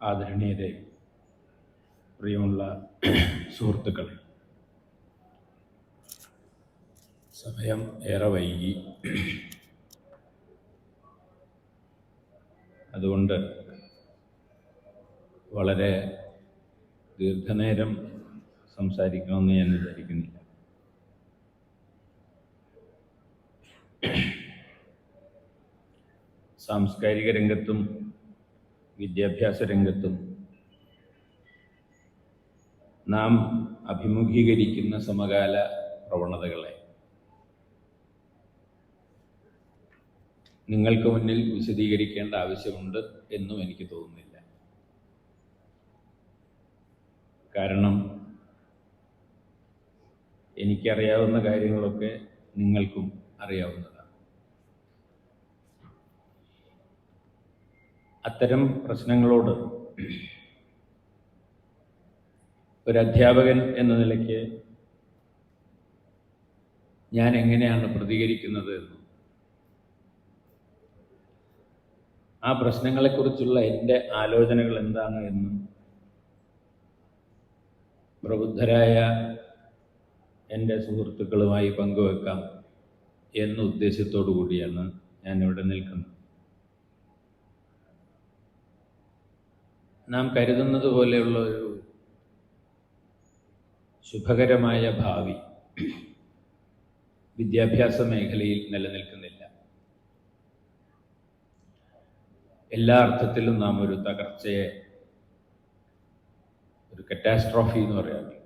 ആദരണീയരെ, പ്രിയമുള്ള സുഹൃത്തുക്കളെ, സമയം ഏറെ വൈകി. അതുകൊണ്ട് വളരെ ദീർഘനേരം സംസാരിക്കണമെന്ന് ഞാൻ വിചാരിക്കുന്നില്ല. സാംസ്കാരിക രംഗത്തും വിദ്യാഭ്യാസ രംഗത്തും നാം അഭിമുഖീകരിക്കുന്ന സമകാല പ്രവണതകളെ നിങ്ങൾക്ക് മുന്നിൽ വിശദീകരിക്കേണ്ട ആവശ്യമുണ്ട് എന്നും എനിക്ക് തോന്നുന്നില്ല. കാരണം എനിക്കറിയാവുന്ന കാര്യങ്ങളൊക്കെ നിങ്ങൾക്കും അറിയാവുന്നതാണ്. അത്തരം പ്രശ്നങ്ങളോട് ഒരു അധ്യാപകൻ എന്ന നിലയ്ക്ക് ഞാൻ എങ്ങനെയാണ് പ്രതികരിക്കുന്നത് എന്നും ആ പ്രശ്നങ്ങളെക്കുറിച്ചുള്ള എൻ്റെ ആലോചനകൾ എന്താണ് എന്നും പ്രബുദ്ധരായ എൻ്റെ സുഹൃത്തുക്കളുമായി പങ്കുവെക്കാം എന്ന ഉദ്ദേശത്തോടു കൂടിയാണ് ഞാനിവിടെ നിൽക്കുന്നത്. നാം കരുതുന്നത് പോലെയുള്ള ഒരു ശുഭകരമായ ഭാവി വിദ്യാഭ്യാസ മേഖലയിൽ നിലനിൽക്കുന്നില്ല. എല്ലാ അർത്ഥത്തിലും നാം ഒരു തകർച്ചയെ, ഒരു കറ്റാസ്ട്രോഫി എന്ന് പറയാറുണ്ട്,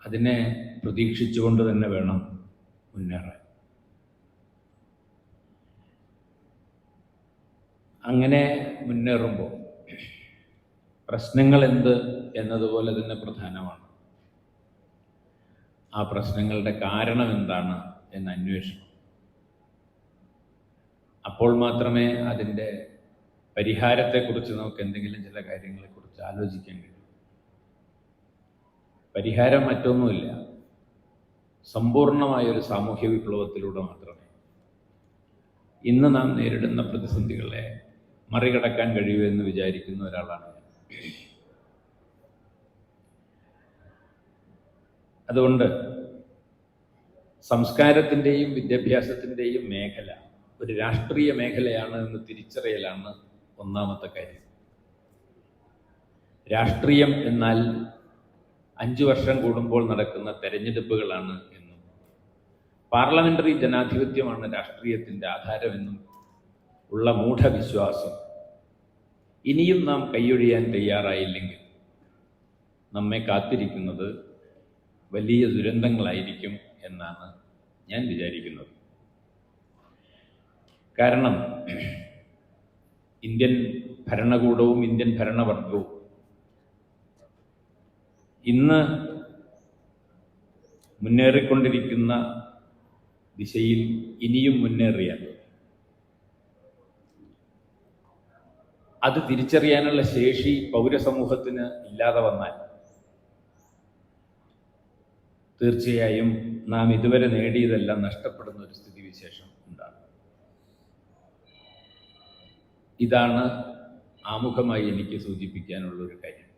അതിനെ പ്രതീക്ഷിച്ചുകൊണ്ട് തന്നെ വേണം മുന്നേറാൻ. അങ്ങനെ മുന്നേറുമ്പോൾ പ്രശ്നങ്ങൾ എന്ത് എന്നതുപോലെ തന്നെ പ്രധാനമാണ് ആ പ്രശ്നങ്ങളുടെ കാരണം എന്താണ് എന്ന അന്വേഷണം. അപ്പോൾ മാത്രമേ അതിൻ്റെ പരിഹാരത്തെക്കുറിച്ച് നമുക്ക് എന്തെങ്കിലും ചില കാര്യങ്ങളെക്കുറിച്ച് ആലോചിക്കാൻ കഴിയൂ. പരിഹാരം മറ്റൊന്നുമില്ല, സമ്പൂർണമായൊരു സാമൂഹ്യ വിപ്ലവത്തിലൂടെ മാത്രമേ ഇന്ന് നാം നേരിടുന്ന പ്രതിസന്ധികളെ മറികടക്കാൻ കഴിയൂ എന്ന് വിചാരിക്കുന്ന ഒരാളാണ് ഞാൻ. അതുകൊണ്ട് സംസ്കാരത്തിൻ്റെയും വിദ്യാഭ്യാസത്തിൻ്റെയും മേഖല ഒരു രാഷ്ട്രീയ മേഖലയാണ് എന്ന് തിരിച്ചറിയലാണ് ഒന്നാമത്തെ കാര്യം. രാഷ്ട്രീയം എന്നാൽ 5 വർഷം കൂടുമ്പോൾ നടക്കുന്ന തെരഞ്ഞെടുപ്പുകളാണ് എന്നും പാർലമെന്ററി ജനാധിപത്യമാണ് രാഷ്ട്രീയത്തിൻ്റെ ആധാരമെന്നും ഉള്ള മൂഢവിശ്വാസം ഇനിയും നാം കൈയൊഴിയാൻ തയ്യാറായില്ലെങ്കിൽ നമ്മെ കാത്തിരിക്കുന്നത് വലിയ ദുരന്തങ്ങളായിരിക്കും എന്നാണ് ഞാൻ വിചാരിക്കുന്നത്. കാരണം ഇന്ത്യൻ ഭരണകൂടവും ഇന്ത്യൻ ഭരണവർഗവും ഇന്ന് മുന്നേറിക്കൊണ്ടിരിക്കുന്ന ദിശയിൽ ഇനിയും മുന്നേറിയാൽ അത് തിരിച്ചറിയാനുള്ള ശേഷി പൗരസമൂഹത്തിന് ഇല്ലാതെ വന്നാൽ തീർച്ചയായും നാം ഇതുവരെ നേടിയതെല്ലാം നഷ്ടപ്പെടുന്ന ഒരു സ്ഥിതിവിശേഷം ഉണ്ടാകും. ഇതാണ് ആമുഖമായി എനിക്ക് സൂചിപ്പിക്കാനുള്ള ഒരു കാര്യം.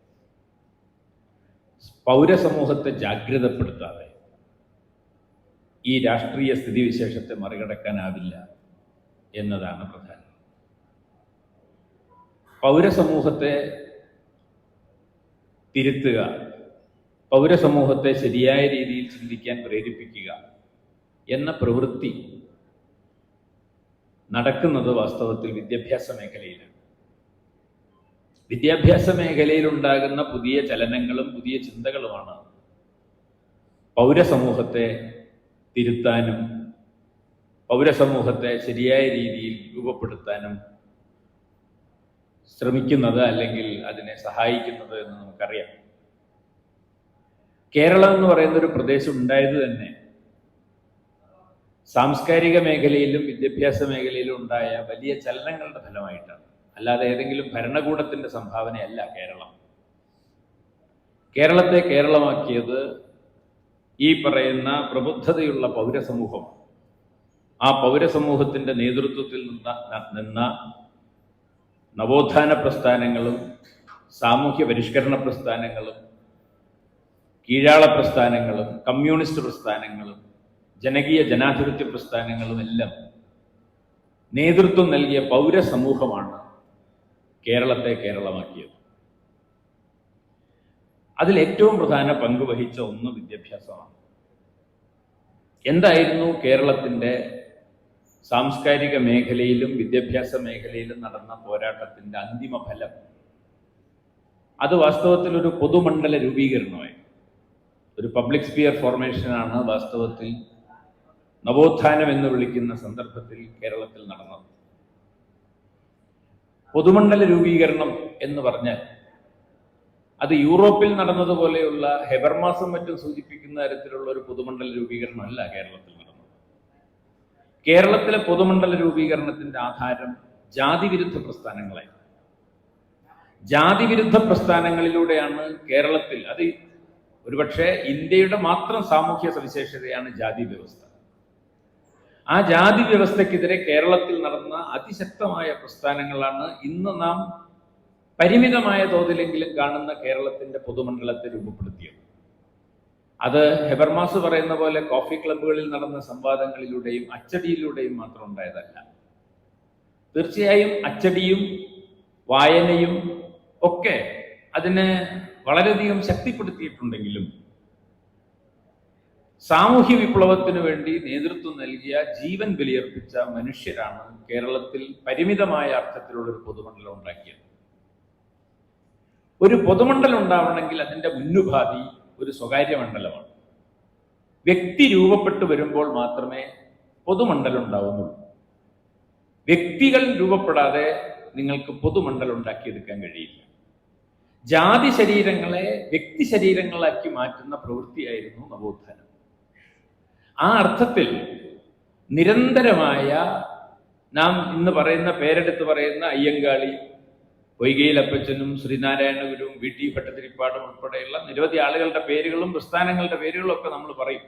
പൗരസമൂഹത്തെ ജാഗ്രതപ്പെടുത്താതെ ഈ രാഷ്ട്രീയ സ്ഥിതിവിശേഷത്തെ മറികടക്കാനാവില്ല എന്നതാണ് പ്രധാനം. പൗരസമൂഹത്തെ തിരുത്തുക, പൗരസമൂഹത്തെ ശരിയായ രീതിയിൽ ചിന്തിക്കാൻ പ്രേരിപ്പിക്കുക എന്ന പ്രവൃത്തി നടക്കുന്നത് വാസ്തവത്തിൽ വിദ്യാഭ്യാസ മേഖലയിലാണ്. വിദ്യാഭ്യാസ മേഖലയിൽ ഉണ്ടാകുന്ന പുതിയ ചലനങ്ങളും പുതിയ ചിന്തകളുമാണ് പൗരസമൂഹത്തെ തിരുത്താനും പൗരസമൂഹത്തെ ശരിയായ രീതിയിൽ രൂപപ്പെടുത്താനും ശ്രമിക്കുന്നത്, അല്ലെങ്കിൽ അതിനെ സഹായിക്കുന്നത് എന്ന് നമുക്കറിയാം. കേരളം എന്ന് പറയുന്ന ഒരു പ്രദേശം ഉണ്ടായത് തന്നെ സാംസ്കാരിക മേഖലയിലും വിദ്യാഭ്യാസ മേഖലയിലും ഉണ്ടായ വലിയ ചലനങ്ങളുടെ ഫലമായിട്ടാണ്. അല്ലാതെ ഏതെങ്കിലും ഭരണകൂടത്തിന്റെ സംഭാവനയല്ല കേരളം. കേരളത്തെ കേരളമാക്കിയത് ഈ പറയുന്ന പ്രബുദ്ധതയുള്ള പൗരസമൂഹം. ആ പൗരസമൂഹത്തിന്റെ നേതൃത്വത്തിൽ നിന്ന നവോത്ഥാന പ്രസ്ഥാനങ്ങളും സാമൂഹ്യ പരിഷ്കരണ പ്രസ്ഥാനങ്ങളും കീഴാള പ്രസ്ഥാനങ്ങളും കമ്മ്യൂണിസ്റ്റ് പ്രസ്ഥാനങ്ങളും ജനകീയ ജനാധിപത്യ പ്രസ്ഥാനങ്ങളും എല്ലാം നേതൃത്വം നൽകിയ പൗരസമൂഹമാണ് കേരളത്തെ കേരളമാക്കിയത്. അതിൽ ഏറ്റവും പ്രധാന പങ്ക് വഹിച്ച ഒന്ന് വിദ്യാഭ്യാസമാണ്. എന്തായിരുന്നു കേരളത്തിൻ്റെ സാംസ്കാരിക മേഖലയിലും വിദ്യാഭ്യാസ മേഖലയിലും നടന്ന പോരാട്ടത്തിൻ്റെ അന്തിമ ഫലം? അത് വാസ്തവത്തിൽ ഒരു പൊതുമണ്ഡല രൂപീകരണമായി, ഒരു പബ്ലിക് സ്പിയർ ഫോർമേഷനാണ് വാസ്തവത്തിൽ നവോത്ഥാനം എന്ന് വിളിക്കുന്ന സന്ദർഭത്തിൽ കേരളത്തിൽ നടന്നത്. പൊതുമണ്ഡല രൂപീകരണം എന്ന് പറഞ്ഞാൽ അത് യൂറോപ്പിൽ നടന്നതുപോലെയുള്ള ഹെബർമാസും മറ്റും സൂചിപ്പിക്കുന്ന തരത്തിലുള്ള ഒരു പൊതുമണ്ഡല രൂപീകരണമല്ല കേരളത്തിൽ നടന്നത്. കേരളത്തിലെ പൊതുമണ്ഡല രൂപീകരണത്തിന്റെ ആധാരം ജാതിവിരുദ്ധ പ്രസ്ഥാനങ്ങളായി. ജാതിവിരുദ്ധ പ്രസ്ഥാനങ്ങളിലൂടെയാണ് കേരളത്തിൽ, അത് ഒരുപക്ഷെ ഇന്ത്യയുടെ മാത്രം സാമൂഹ്യ സവിശേഷതയാണ് ജാതി വ്യവസ്ഥ. ആ ജാതി വ്യവസ്ഥക്കെതിരെ കേരളത്തിൽ നടന്ന അതിശക്തമായ പ്രസ്ഥാനങ്ങളാണ് ഇന്ന് നാം പരിമിതമായ തോതിലെങ്കിലും കാണുന്ന കേരളത്തിന്റെ പൊതുമണ്ഡലത്തെ രൂപപ്പെടുത്തിയത്. അത് ഹെബർമാസ് പറയുന്ന പോലെ കോഫി ക്ലബ്ബുകളിൽ നടന്ന സംവാദങ്ങളിലൂടെയും അച്ചടിയിലൂടെയും മാത്രം ഉണ്ടായതല്ല. തീർച്ചയായും അച്ചടിയും വായനയും ഒക്കെ അതിനെ വളരെയധികം ശക്തിപ്പെടുത്തിയിട്ടുണ്ടെങ്കിലും സാമൂഹ്യ വിപ്ലവത്തിനു വേണ്ടി നേതൃത്വം നൽകിയ, ജീവൻ ബലിയർപ്പിച്ച മനുഷ്യരാണ് കേരളത്തിൽ പരിമിതമായ അർത്ഥത്തിലുള്ളൊരു പൊതുമണ്ഡലം ഉണ്ടാക്കിയത്. ഒരു പൊതുമണ്ഡലം ഉണ്ടാവണമെങ്കിൽ അതിൻ്റെ മുന്നുപാധി ഒരു സ്വകാര്യ മണ്ഡലമാണ്. വ്യക്തി രൂപപ്പെട്ടു വരുമ്പോൾ മാത്രമേ പൊതുമണ്ഡലം ഉണ്ടാവുന്നുള്ളൂ. വ്യക്തികൾ രൂപപ്പെടാതെ നിങ്ങൾക്ക് പൊതുമണ്ഡലം ഉണ്ടാക്കിയെടുക്കാൻ കഴിയില്ല. ജാതി ശരീരങ്ങളെ വ്യക്തി ശരീരങ്ങളാക്കി മാറ്റുന്ന പ്രവൃത്തിയായിരുന്നു നവോത്ഥാനം. ആ അർത്ഥത്തിൽ നിരന്തരമായ നാം ഇന്ന് പറയുന്ന, പേരെടുത്ത് പറയുന്ന അയ്യങ്കാളി, പൊയ്കയിൽ അപ്പച്ചനും ശ്രീനാരായണ ഗുരുവും വി ടി ഭട്ടതിരിപ്പാടും ഉൾപ്പെടെയുള്ള നിരവധി ആളുകളുടെ പേരുകളും പ്രസ്ഥാനങ്ങളുടെ പേരുകളും ഒക്കെ നമ്മൾ പറയും.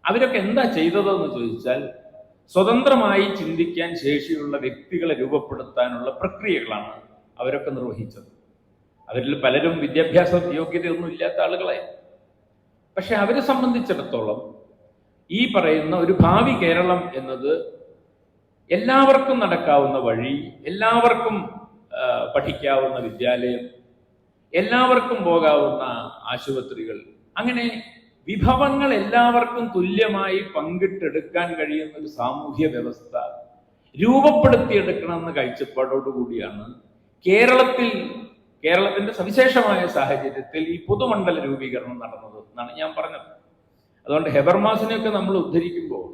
അവരൊക്കെ എന്താ ചെയ്തതെന്ന് ചോദിച്ചാൽ, സ്വതന്ത്രമായി ചിന്തിക്കാൻ ശേഷിയുള്ള വ്യക്തികളെ രൂപപ്പെടുത്താനുള്ള പ്രക്രിയകളാണ് അവരൊക്കെ നിർവഹിച്ചത്. അവരിൽ പലരും വിദ്യാഭ്യാസ യോഗ്യതയൊന്നും ഇല്ലാത്ത ആളുകളെ. പക്ഷെ അവരെ സംബന്ധിച്ചിടത്തോളം ഈ പറയുന്ന ഒരു ഭാവി കേരളം എന്നത് എല്ലാവർക്കും നടക്കാവുന്ന വഴി, എല്ലാവർക്കും പഠിക്കാവുന്ന വിദ്യാലയം, എല്ലാവർക്കും പോകാവുന്ന ആശുപത്രികൾ, അങ്ങനെ വിഭവങ്ങൾ എല്ലാവർക്കും തുല്യമായി പങ്കിട്ടെടുക്കാൻ കഴിയുന്ന ഒരു സാമൂഹ്യ വ്യവസ്ഥ രൂപപ്പെടുത്തിയെടുക്കണമെന്ന കാഴ്ചപ്പാടോടുകൂടിയാണ് കേരളത്തിന്റെ സവിശേഷമായ സാഹചര്യത്തിൽ ഈ പൊതുമണ്ഡല രൂപീകരണം നടന്നത് എന്നാണ് ഞാൻ പറഞ്ഞത്. അതുകൊണ്ട് ഹെബർമാസിനെയൊക്കെ നമ്മൾ ഉദ്ധരിക്കുമ്പോൾ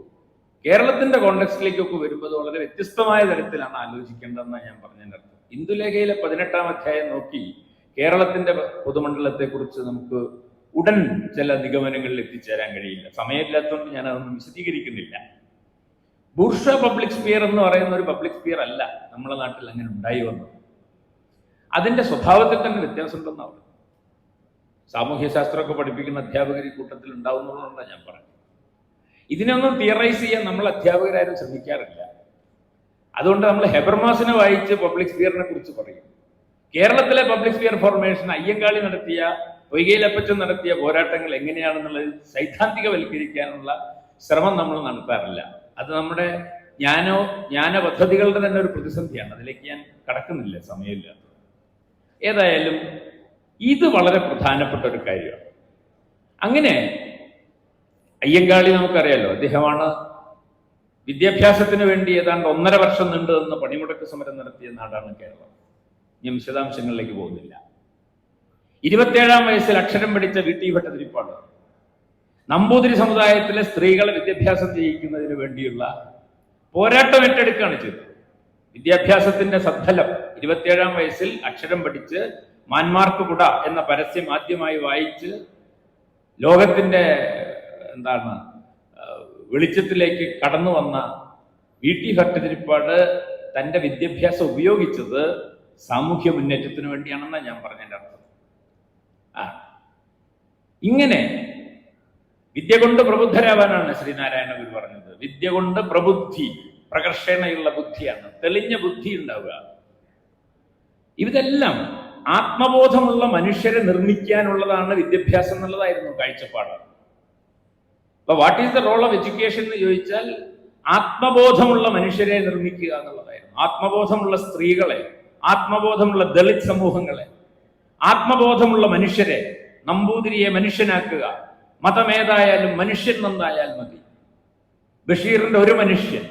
കേരളത്തിന്റെ കോണ്ടെക്സ്റ്റിലേക്കൊക്കെ വരുമ്പോൾ വളരെ വ്യത്യസ്തമായ തരത്തിലാണ് ആലോചിക്കേണ്ടതെന്നാണ് ഞാൻ പറഞ്ഞതിൻ്റെ അർത്ഥം. ഇന്ദുലേഖയിലെ 18-ാം അധ്യായം നോക്കി കേരളത്തിന്റെ പൊതുമണ്ഡലത്തെക്കുറിച്ച് നമുക്ക് ഉടൻ ചില നിഗമനങ്ങളിൽ എത്തിച്ചേരാൻ കഴിയില്ല. സമയമില്ലാത്തതുകൊണ്ട് ഞാൻ അതൊന്നും വിശദീകരിക്കുന്നില്ല. ബൂർഷ പബ്ലിക് സ്പിയർ എന്ന് പറയുന്ന ഒരു പബ്ലിക് സ്പിയർ അല്ല നമ്മുടെ നാട്ടിൽ അങ്ങനെ ഉണ്ടായി വന്നത്. അതിന്റെ സ്വഭാവത്തിൽ തന്നെ വ്യത്യാസമുണ്ടെന്ന് അവർ സാമൂഹ്യശാസ്ത്രമൊക്കെ പഠിപ്പിക്കുന്ന അധ്യാപകർ ഈ കൂട്ടത്തിൽ ഉണ്ടാവുന്നതുകൊണ്ടാണ് ഞാൻ പറയുന്നത്. ഇതിനൊന്നും തിയറൈസ് ചെയ്യാൻ നമ്മൾ അധ്യാപകരാരും ശ്രമിക്കാറില്ല. അതുകൊണ്ട് നമ്മൾ ഹെബർമാസിനെ വായിച്ച് പബ്ലിക് സ്പിയറിനെ കുറിച്ച് പറയും. കേരളത്തിലെ പബ്ലിക് സ്പിയർ ഫോർമേഷൻ അയ്യങ്കാളി നടത്തിയ, പൊയ്കയിലപ്പച്ചൻ നടത്തിയ പോരാട്ടങ്ങൾ എങ്ങനെയാണെന്നുള്ളത് സൈദ്ധാന്തികവൽക്കരിക്കാനുള്ള ശ്രമം നമ്മൾ നടത്താറില്ല. അത് നമ്മുടെ ജ്ഞാന പദ്ധതികളുടെ തന്നെ ഒരു പ്രതിസന്ധിയാണ്. അതിലേക്ക് ഞാൻ കടക്കുന്നില്ല, സമയമില്ല. ഏതായാലും ഇത് വളരെ പ്രധാനപ്പെട്ട ഒരു കാര്യമാണ്. അങ്ങനെ അയ്യങ്കാളി നമുക്കറിയാലോ, അദ്ദേഹമാണ് വിദ്യാഭ്യാസത്തിന് വേണ്ടി ഏതാണ്ട് 1.5 വർഷം നീണ്ടു നിന്ന് പണിമുടക്ക് സമരം നടത്തിയ നാടാണ് കേരളം. ഞാൻ വിശദാംശങ്ങളിലേക്ക് പോകുന്നില്ല. 27-ാം വയസ്സിൽ അക്ഷരം പഠിച്ച വി ടി ഭട്ടതിരിപ്പാട് നമ്പൂതിരി സമുദായത്തിലെ സ്ത്രീകളെ വിദ്യാഭ്യാസം ചെയ്യിക്കുന്നതിന് വേണ്ടിയുള്ള പോരാട്ടം ഏറ്റെടുക്കുകയാണ് ചെയ്തത്. വിദ്യാഭ്യാസത്തിന്റെ സദ്ഫലം 27-ാം വയസ്സിൽ അക്ഷരം പഠിച്ച് മാൻമാർക്ക് കുട എന്ന പരസ്യം ആദ്യമായി വായിച്ച് ലോകത്തിന്റെ വെളിച്ചത്തിലേക്ക് കടന്നു വന്ന വി ടി ഭട്ടതിരിപ്പാട് തന്റെ വിദ്യാഭ്യാസം ഉപയോഗിച്ചത് സാമൂഹ്യ മുന്നേറ്റത്തിന് വേണ്ടിയാണെന്നാണ് ഞാൻ പറഞ്ഞതിൻ്റെ അർത്ഥം. ഇങ്ങനെ വിദ്യ കൊണ്ട് പ്രബുദ്ധരാവാനാണ് ശ്രീനാരായണ ഗുരു പറഞ്ഞത്. വിദ്യ കൊണ്ട് പ്രബുദ്ധി, പ്രകർഷണയുള്ള ബുദ്ധിയാണ്, തെളിഞ്ഞ ബുദ്ധി ഉണ്ടാവുക. ഇതെല്ലാം ആത്മബോധമുള്ള മനുഷ്യരെ നിർമ്മിക്കാനുള്ളതാണ് വിദ്യാഭ്യാസം എന്നുള്ളതായിരുന്നു കാഴ്ചപ്പാട്. അപ്പൊ what is the role of education എന്ന് ചോദിച്ചാൽ ആത്മബോധമുള്ള മനുഷ്യരെ നിർമ്മിക്കുക എന്നുള്ളതായിരുന്നു. ആത്മബോധമുള്ള സ്ത്രീകളെ, ആത്മബോധമുള്ള ദളിത് സമൂഹങ്ങളെ, ആത്മബോധമുള്ള മനുഷ്യരെ, നമ്പൂതിരിയെ മനുഷ്യനാക്കുക. മതമേതായാലും മനുഷ്യൻ നന്നായാൽ മതി. ബഷീറിന്റെ ഒരു മനുഷ്യൻ,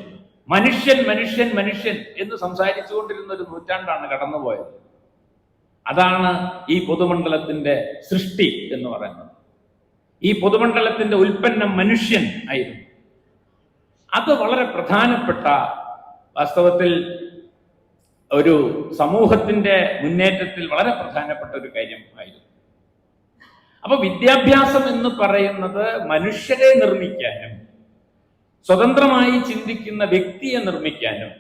മനുഷ്യൻ മനുഷ്യൻ മനുഷ്യൻ എന്ന് സംസാരിച്ചുകൊണ്ടിരുന്ന ഒരു നൂറ്റാണ്ടാണ് കടന്നുപോയത്. അതാണ് ഈ പൊതുമണ്ഡലത്തിന്റെ സൃഷ്ടി എന്ന് പറയുന്നത്. ഈ പൊതുമണ്ഡലത്തിന്റെ ഉൽപ്പന്നം മനുഷ്യൻ ആയിരുന്നു. അത് വളരെ പ്രധാനപ്പെട്ട, വാസ്തവത്തിൽ ഒരു സമൂഹത്തിന്റെ മുന്നേറ്റത്തിൽ വളരെ പ്രധാനപ്പെട്ട ഒരു കാര്യം ആയിരുന്നു. അപ്പൊ വിദ്യാഭ്യാസം എന്ന് പറയുന്നത് മനുഷ്യരെ നിർമ്മിക്കാനും സ്വതന്ത്രമായി ചിന്തിക്കുന്ന വ്യക്തിയെ നിർമ്മിക്കാനും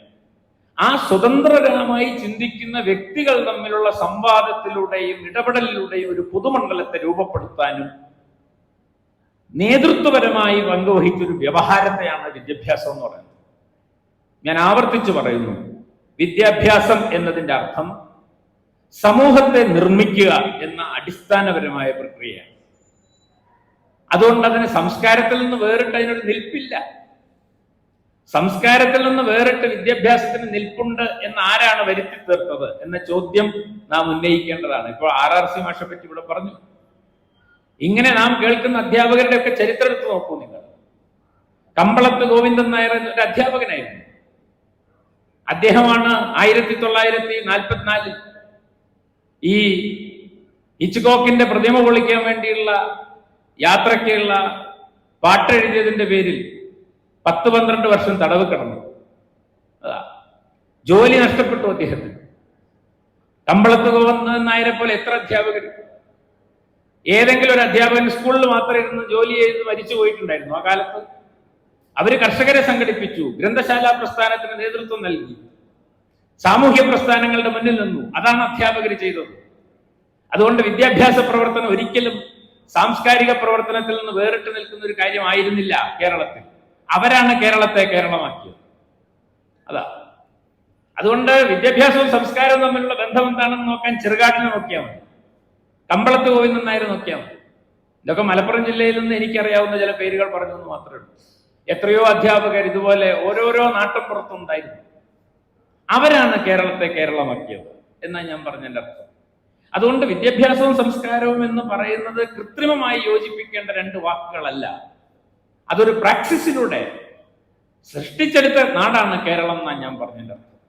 ആ സ്വതന്ത്രമായി ചിന്തിക്കുന്ന വ്യക്തികൾ തമ്മിലുള്ള സംവാദത്തിലൂടെയും ഇടപെടലിലൂടെയും ഒരു പൊതുമണ്ഡലത്തെ രൂപപ്പെടുത്താനും നേതൃത്വപരമായി പങ്കുവഹിച്ചൊരു വ്യവഹാരത്തെയാണ് വിദ്യാഭ്യാസം എന്ന് പറയുന്നത്. ഞാൻ ആവർത്തിച്ചു പറയുന്നു, വിദ്യാഭ്യാസം എന്നതിൻ്റെ അർത്ഥം സമൂഹത്തെ നിർമ്മിക്കുക എന്ന അടിസ്ഥാനപരമായ പ്രക്രിയയാണ്. അതുകൊണ്ട് അതിന് സംസ്കാരത്തിൽ നിന്ന് വേറിട്ട് അതിനൊരു നിൽപ്പില്ല. സംസ്കാരത്തിൽ നിന്ന് വേറിട്ട് വിദ്യാഭ്യാസത്തിന് നിൽപ്പുണ്ട് എന്ന് ആരാണ് വരുത്തി തീർത്തത് എന്ന ചോദ്യം നാം ഉന്നയിക്കേണ്ടതാണ്. ഇപ്പോൾ RRC മാഷെ പറ്റി ഇവിടെ പറഞ്ഞു. ഇങ്ങനെ നാം കേൾക്കുന്ന അധ്യാപകരുടെ ഒക്കെ ചരിത്രം എടുത്ത് നോക്കൂ നിങ്ങൾ. കമ്പളത്ത് ഗോവിന്ദൻ നായർ എന്നൊരു അധ്യാപകനായിരുന്നു. അദ്ദേഹമാണ് 1944 ഈ ഹിച്ച്കോക്കിന്റെ പ്രതിമ പൊളിക്കാൻ വേണ്ടിയുള്ള യാത്രയ്ക്കുള്ള പാട്ടെഴുതിയതിന്റെ പേരിൽ 10-12 വർഷം തടവ് കിടന്നു. ജോലി നഷ്ടപ്പെട്ടു അദ്ദേഹത്തിന്. കമ്പളത്ത് ഗോവിന്ദൻ നായരെ പോലെ എത്ര അധ്യാപകർ, ഏതെങ്കിലും ഒരു അധ്യാപകൻ സ്കൂളിൽ മാത്രം ഇരുന്ന് ജോലി ചെയ്ത് മരിച്ചു പോയിട്ടുണ്ടായിരുന്നു ആ കാലത്ത്. അവര് കർഷകരെ സംഘടിപ്പിച്ചു, ഗ്രന്ഥശാല പ്രസ്ഥാനത്തിന് നേതൃത്വം നൽകി, സാമൂഹ്യ പ്രസ്ഥാനങ്ങളുടെ മുന്നിൽ നിന്നു. അതാണ് അധ്യാപകർ ചെയ്തത്. അതുകൊണ്ട് വിദ്യാഭ്യാസ പ്രവർത്തനം ഒരിക്കലും സാംസ്കാരിക പ്രവർത്തനത്തിൽ നിന്ന് വേറിട്ട് നിൽക്കുന്ന ഒരു കാര്യമായിരുന്നില്ല കേരളത്തിൽ. അവരാണ് കേരളത്തെ കേരളമാക്കിയത്. അതാ. അതുകൊണ്ട് വിദ്യാഭ്യാസവും സംസ്കാരവും തമ്മിലുള്ള ബന്ധം എന്താണെന്ന് നോക്കാൻ ചെറുകാട്ടിനെ നോക്കിയാൽ മതി, കമ്പളത്ത് ഗോവിന്ദൻ നായർ നോക്കിയാൽ മതി. ഇതൊക്കെ മലപ്പുറം ജില്ലയിൽ നിന്ന് എനിക്കറിയാവുന്ന ചില പേരുകൾ പറഞ്ഞെന്ന് മാത്രമേ ഉള്ളൂ. എത്രയോ അധ്യാപകർ ഇതുപോലെ ഓരോരോ നാട്ടുപുറത്തുണ്ടായിരുന്നു. അവരാണ് കേരളത്തെ കേരളമാക്കിയത് എന്നാണ് ഞാൻ പറഞ്ഞതിന്റെ അർത്ഥം. അതുകൊണ്ട് വിദ്യാഭ്യാസവും സംസ്കാരവും എന്ന് പറയുന്നത് കൃത്രിമമായി യോജിപ്പിക്കേണ്ട രണ്ട് വാക്കുകളല്ല. അതൊരു പ്രാക്സിസിലൂടെ സൃഷ്ടിച്ചെടുത്ത നാടാണ് കേരളം എന്നാണ് ഞാൻ പറഞ്ഞതിന്റെ അർത്ഥം.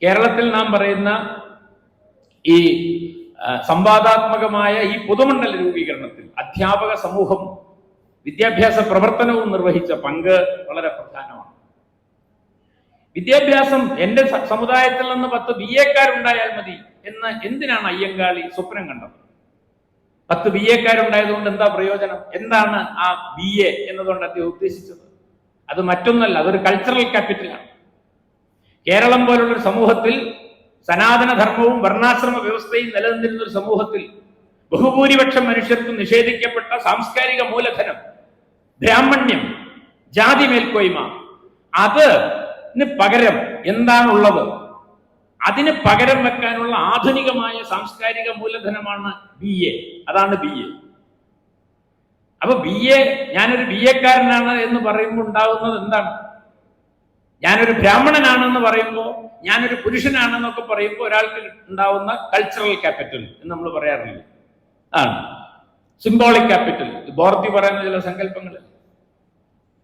കേരളത്തിൽ നാം പറയുന്ന ഈ സംവാദാത്മകമായ ഈ പൊതുമണ്ഡല രൂപീകരണത്തിൽ അധ്യാപക സമൂഹം വിദ്യാഭ്യാസ പ്രവർത്തനവും നിർവഹിച്ച പങ്ക് വളരെ പ്രധാനമാണ്. വിദ്യാഭ്യാസം എന്റെ സമുദായത്തിൽ നിന്ന് 10 BA-ക്കാരുണ്ടായാൽ മതി എന്ന് എന്തിനാണ് അയ്യങ്കാളി സ്വപ്നം കണ്ടത്? 10 BA-ക്കാരുണ്ടായതുകൊണ്ട് എന്താ പ്രയോജനം? എന്താണ് ആ BA എന്നതുകൊണ്ട് അദ്ദേഹം ഉദ്ദേശിച്ചത്? അത് മറ്റൊന്നല്ല, അതൊരു കൾച്ചറൽ ക്യാപിറ്റലാണ്. കേരളം പോലുള്ളൊരു സമൂഹത്തിൽ സനാതന ധർമ്മവും വർണ്ണാശ്രമ വ്യവസ്ഥയും നിലനിന്നിരുന്ന ഒരു സമൂഹത്തിൽ ബഹുഭൂരിപക്ഷം മനുഷ്യർക്കും നിഷേധിക്കപ്പെട്ട സാംസ്കാരിക മൂലധനം, ബ്രാഹ്മണ്യം, ജാതി മേൽക്കോയ്മ, അതിന് പകരം എന്താണുള്ളത്? അതിന് പകരം വെക്കാനുള്ള ആധുനികമായ സാംസ്കാരിക മൂലധനമാണ് BA. അതാണ് BA. അപ്പൊ BA, ഞാനൊരു BA-ക്കാരനാണ് എന്ന് പറയുമ്പോൾ ഉണ്ടാകുന്നത് എന്താണ്? ഞാനൊരു ബ്രാഹ്മണനാണെന്ന് പറയുമ്പോൾ, ഞാനൊരു പുരുഷനാണെന്നൊക്കെ പറയുമ്പോൾ ഒരാൾക്ക് ഉണ്ടാവുന്ന കൾച്ചറൽ ക്യാപിറ്റൽ എന്ന് നമ്മൾ പറയാറില്ല, ആണ് സിംബോളിക് ക്യാപിറ്റൽ. ബോർത്തി പറയുന്ന ചില സങ്കല്പങ്ങൾ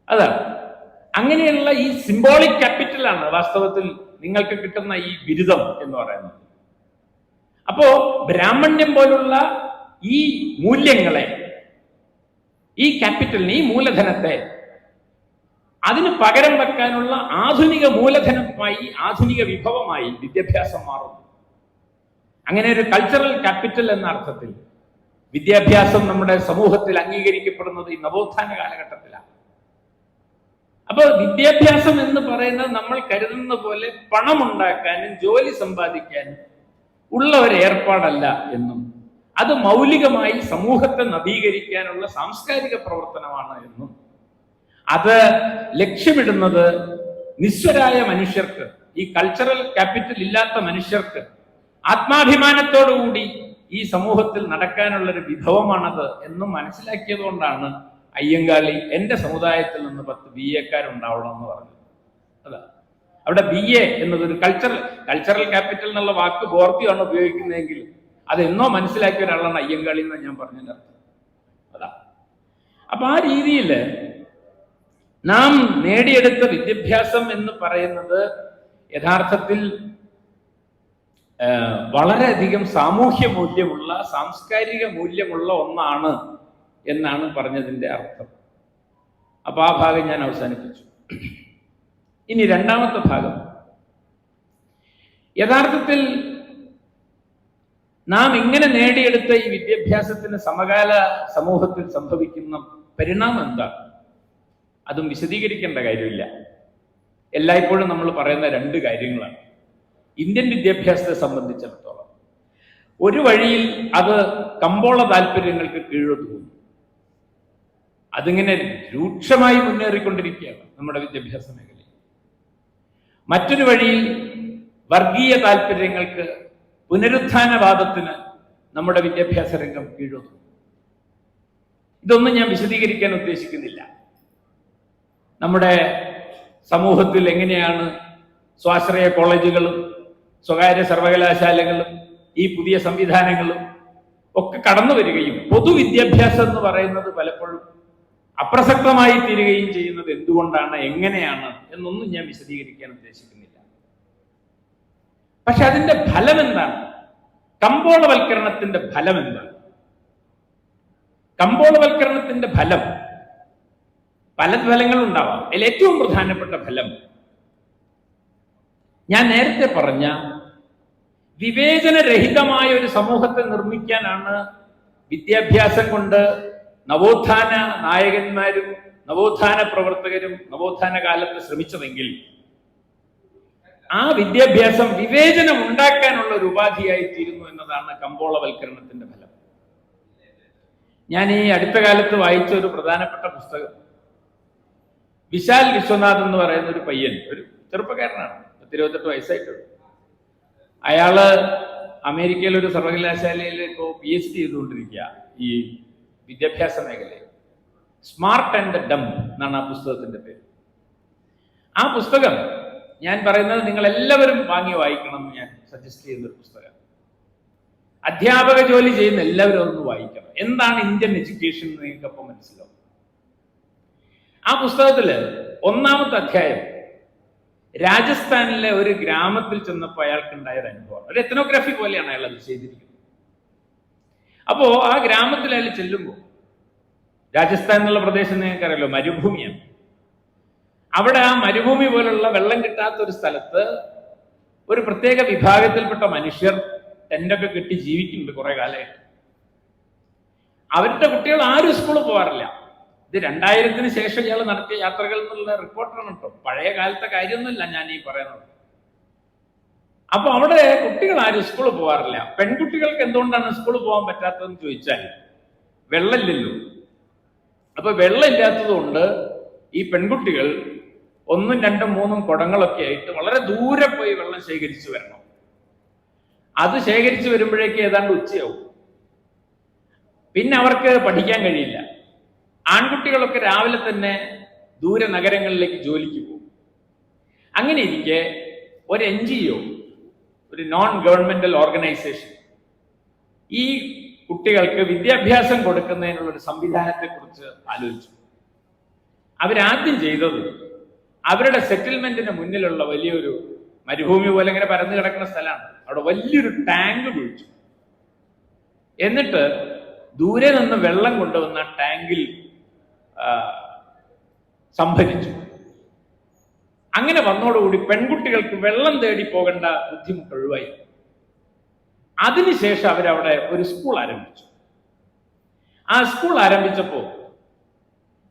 അതാണ്. അങ്ങനെയുള്ള ഈ സിംബോളിക് ക്യാപിറ്റലാണ് വാസ്തവത്തിൽ നിങ്ങൾക്ക് കിട്ടുന്ന ഈ ബിരുദം എന്ന് പറയുന്നത്. അപ്പോ ബ്രാഹ്മണ്യം പോലുള്ള ഈ മൂല്യങ്ങളെ, ഈ ക്യാപിറ്റലിനെ, ഈ മൂലധനത്തെ അതിന് പകരം വെക്കാനുള്ള ആധുനിക മൂലധനമായി, ആധുനിക വിഭവമായി വിദ്യാഭ്യാസം മാറുന്നു. അങ്ങനെ ഒരു കൾച്ചറൽ ക്യാപിറ്റൽ എന്ന അർത്ഥത്തിൽ വിദ്യാഭ്യാസം നമ്മുടെ സമൂഹത്തിൽ അംഗീകരിക്കപ്പെടുന്നത് ഈ നവോത്ഥാന കാലഘട്ടത്തിലാണ്. അപ്പൊ വിദ്യാഭ്യാസം എന്ന് പറയുന്നത് നമ്മൾ കരുതുന്ന പോലെ പണം ഉണ്ടാക്കാനും ജോലി സമ്പാദിക്കാനും ഉള്ള ഒരു ഏർപ്പാടല്ല എന്നും, അത് മൗലികമായി സമൂഹത്തെ നവീകരിക്കാനുള്ള സാംസ്കാരിക പ്രവർത്തനമാണ് എന്നും, അത് ലക്ഷ്യമിടുന്നത് നിസ്വരായ മനുഷ്യർക്ക്, ഈ കൾച്ചറൽ ക്യാപിറ്റൽ ഇല്ലാത്ത മനുഷ്യർക്ക് ആത്മാഭിമാനത്തോടുകൂടി ഈ സമൂഹത്തിൽ നടക്കാനുള്ളൊരു വിഭവമാണത് എന്നും മനസ്സിലാക്കിയത് കൊണ്ടാണ് അയ്യങ്കാളി എൻ്റെ സമുദായത്തിൽ നിന്ന് 10 BA എന്ന് പറഞ്ഞത്. അതാ അവിടെ BA എന്നതൊരു കൾച്ചറൽ ക്യാപിറ്റൽ എന്നുള്ള വാക്ക് ബോർത്തിയാണ് ഉപയോഗിക്കുന്നതെങ്കിൽ അതെന്നോ മനസ്സിലാക്കിയ ഒരാളാണ് അയ്യങ്കാളി എന്ന് ഞാൻ പറഞ്ഞതിൻ്റെ അർത്ഥം അതാ. അപ്പൊ ആ രീതിയിൽ നാം നേടിയെടുത്ത വിദ്യാഭ്യാസം എന്ന് പറയുന്നത് യഥാർത്ഥത്തിൽ വളരെയധികം സാമൂഹ്യ മൂല്യമുള്ള, സാംസ്കാരിക മൂല്യമുള്ള ഒന്നാണ് എന്നാണ് പറഞ്ഞതിൻ്റെ അർത്ഥം. അപ്പൊ ആ ഭാഗം ഞാൻ അവസാനിപ്പിച്ചു. ഇനി രണ്ടാമത്തെ ഭാഗം, യഥാർത്ഥത്തിൽ നാം ഇങ്ങനെ നേടിയെടുത്ത ഈ വിദ്യാഭ്യാസത്തിന് സമകാല സമൂഹത്തിൽ സംഭവിക്കുന്ന പരിണാമം എന്താണ്? അതും വിശദീകരിക്കേണ്ട കാര്യമില്ല. എല്ലായ്പ്പോഴും നമ്മൾ പറയുന്ന 2 കാര്യങ്ങളാണ് ഇന്ത്യൻ വിദ്യാഭ്യാസത്തെ സംബന്ധിച്ചിടത്തോളം. ഒരു വഴിയിൽ അത് കമ്പോള താല്പര്യങ്ങൾക്ക് കീഴൊതുങ്ങുന്നു. അതിങ്ങനെ രൂക്ഷമായി മുന്നേറിക്കൊണ്ടിരിക്കുകയാണ് നമ്മുടെ വിദ്യാഭ്യാസ മേഖലയിൽ. മറ്റൊരു വഴിയിൽ വർഗീയ താല്പര്യങ്ങൾക്ക്, പുനരുത്ഥാനവാദത്തിന് നമ്മുടെ വിദ്യാഭ്യാസ രംഗം കീഴൊതുങ്ങുന്നു. ഇതൊന്നും ഞാൻ വിശദീകരിക്കാൻ ഉദ്ദേശിക്കുന്നില്ല. നമ്മുടെ സമൂഹത്തിൽ എങ്ങനെയാണ് സ്വാശ്രയ കോളേജുകളും സ്വകാര്യ സർവകലാശാലകളും ഈ പുതിയ സംവിധാനങ്ങളും ഒക്കെ കടന്നു വരികയും പൊതുവിദ്യാഭ്യാസം എന്ന് പറയുന്നത് പലപ്പോഴും അപ്രസക്തമായി തീരുകയും ചെയ്യുന്നത് എന്തുകൊണ്ടാണ്, എങ്ങനെയാണ് എന്നൊന്നും ഞാൻ വിശദീകരിക്കാൻ ഉദ്ദേശിക്കുന്നില്ല. പക്ഷെ അതിന്റെ ഫലം എന്താണ്? കമ്പോളവൽക്കരണത്തിന്റെ ഫലം എന്താണ്? കമ്പോളവൽക്കരണത്തിന്റെ ഫലം പല ഫലങ്ങളുണ്ടാവാം. അതിൽ ഏറ്റവും പ്രധാനപ്പെട്ട ഫലം ഞാൻ നേരത്തെ പറഞ്ഞ വിവേചനരഹിതമായ ഒരു സമൂഹത്തെ നിർമ്മിക്കാനാണ് വിദ്യാഭ്യാസം കൊണ്ട് നവോത്ഥാന നായകന്മാരും നവോത്ഥാന പ്രവർത്തകരും നവോത്ഥാന കാലത്ത് ശ്രമിച്ചതെങ്കിൽ ആ വിദ്യാഭ്യാസം വിവേചനം ഉണ്ടാക്കാനുള്ള ഒരു ഉപാധിയായി തീരുന്നു എന്നതാണ് കമ്പോളവൽക്കരണത്തിന്റെ ഫലം. ഞാൻ ഈ അടുത്ത കാലത്ത് വായിച്ച ഒരു പ്രധാനപ്പെട്ട പുസ്തകം, വിശാൽ വിശ്വനാഥ് എന്ന് പറയുന്ന ഒരു പയ്യൻ, ഒരു ചെറുപ്പക്കാരനാണ്, 28 വയസ്സായിട്ടുള്ളൂ. അയാള് അമേരിക്കയിലെ ഒരു സർവകലാശാലയിൽ ഇപ്പോൾ PhD ചെയ്തുകൊണ്ടിരിക്കുക ഈ വിദ്യാഭ്യാസ മേഖലയിൽ. സ്മാർട്ട് ആൻഡ് ഡം എന്നാണ് ആ പുസ്തകത്തിന്റെ പേര്. ആ പുസ്തകം ഞാൻ പറയുന്നത് നിങ്ങൾ എല്ലാവരും വാങ്ങി വായിക്കണം എന്ന് ഞാൻ സജസ്റ്റ് ചെയ്യുന്ന ഒരു പുസ്തകം. അധ്യാപക ജോലി ചെയ്യുന്ന എല്ലാവരും ഒന്ന് വായിക്കണം. എന്താണ് ഇന്ത്യൻ എഡ്യൂക്കേഷൻ എന്ന് നിങ്ങൾക്കപ്പം മനസ്സിലാവും. ആ പുസ്തകത്തില് 1ാമത്തെ അധ്യായം രാജസ്ഥാനിലെ ഒരു ഗ്രാമത്തിൽ ചെന്നപ്പോൾ അയാൾക്കുണ്ടായ ഒരു അനുഭവം. ഒരു എത്നോഗ്രാഫി പോലെയാണ് അയാൾ അത് ചെയ്തിരിക്കുന്നത്. അപ്പോ ആ ഗ്രാമത്തിൽ അയാൾ ചെല്ലുമ്പോൾ, രാജസ്ഥാൻ എന്നുള്ള പ്രദേശം നിങ്ങൾക്കറിയാലോ, മരുഭൂമിയാണ്. അവിടെ ആ മരുഭൂമി പോലുള്ള വെള്ളം കിട്ടാത്ത ഒരു സ്ഥലത്ത് ഒരു പ്രത്യേക വിഭാഗത്തിൽപ്പെട്ട മനുഷ്യർ ടെന്റൊക്കെ കെട്ടി ജീവിക്കുന്നുണ്ട് കുറെ കാലമായിട്ട്. അവരുടെ കുട്ടികൾ ആരും സ്കൂളിൽ പോകാറില്ല. ഇത് 2000-ന് ശേഷം ഇയാൾ നടത്തിയ യാത്രകൾ എന്നുള്ള റിപ്പോർട്ടാണ് കേട്ടോ, പഴയ കാലത്തെ കാര്യമൊന്നുമില്ല ഞാൻ ഈ പറയുന്നത്. അപ്പൊ അവിടെ കുട്ടികൾ ആരും സ്കൂളിൽ പോകാറില്ല. പെൺകുട്ടികൾക്ക് എന്തുകൊണ്ടാണ് സ്കൂളിൽ പോകാൻ പറ്റാത്തതെന്ന് ചോദിച്ചാൽ വെള്ളമില്ലല്ലോ. അപ്പൊ വെള്ളം ഇല്ലാത്തത് കൊണ്ട് ഈ പെൺകുട്ടികൾ 1, 2, 3 കുടങ്ങളൊക്കെ ആയിട്ട് വളരെ ദൂരെ പോയി വെള്ളം ശേഖരിച്ചു വരണം. അത് ശേഖരിച്ചു വരുമ്പോഴേക്ക് ഏതാണ്ട് ഉച്ചയാവും. പിന്നെ അവർക്ക് പഠിക്കാൻ കഴിയില്ല. ആൺകുട്ടികളൊക്കെ രാവിലെ തന്നെ ദൂരെ നഗരങ്ങളിലേക്ക് ജോലിക്ക് പോകും. അങ്ങനെ ഇരിക്കെ ഒരു NGO, ഒരു നോൺ ഗവൺമെന്റൽ ഓർഗനൈസേഷൻ, ഈ കുട്ടികൾക്ക് വിദ്യാഭ്യാസം കൊടുക്കുന്നതിനുള്ള ഒരു സംവിധാനത്തെ കുറിച്ച് ആലോചിച്ചു. അവരാദ്യം ചെയ്തത് അവരുടെ സെറ്റിൽമെന്റിന് മുന്നിലുള്ള വലിയൊരു മരുഭൂമി പോലെ ഇങ്ങനെ പരന്നു കിടക്കുന്ന സ്ഥലമാണ്, അവിടെ വലിയൊരു ടാങ്ക് കുഴിച്ചു. എന്നിട്ട് ദൂരെ നിന്ന് വെള്ളം കൊണ്ടുവന്ന ടാങ്കിൽ സംഭരിച്ചു. അങ്ങനെ വന്നതോടുകൂടി പെൺകുട്ടികൾക്ക് വെള്ളം തേടി പോകേണ്ട ബുദ്ധിമുട്ട് ഒഴിവായി. അതിനുശേഷം അവരവിടെ ഒരു സ്കൂൾ ആരംഭിച്ചു. ആ സ്കൂൾ ആരംഭിച്ചപ്പോൾ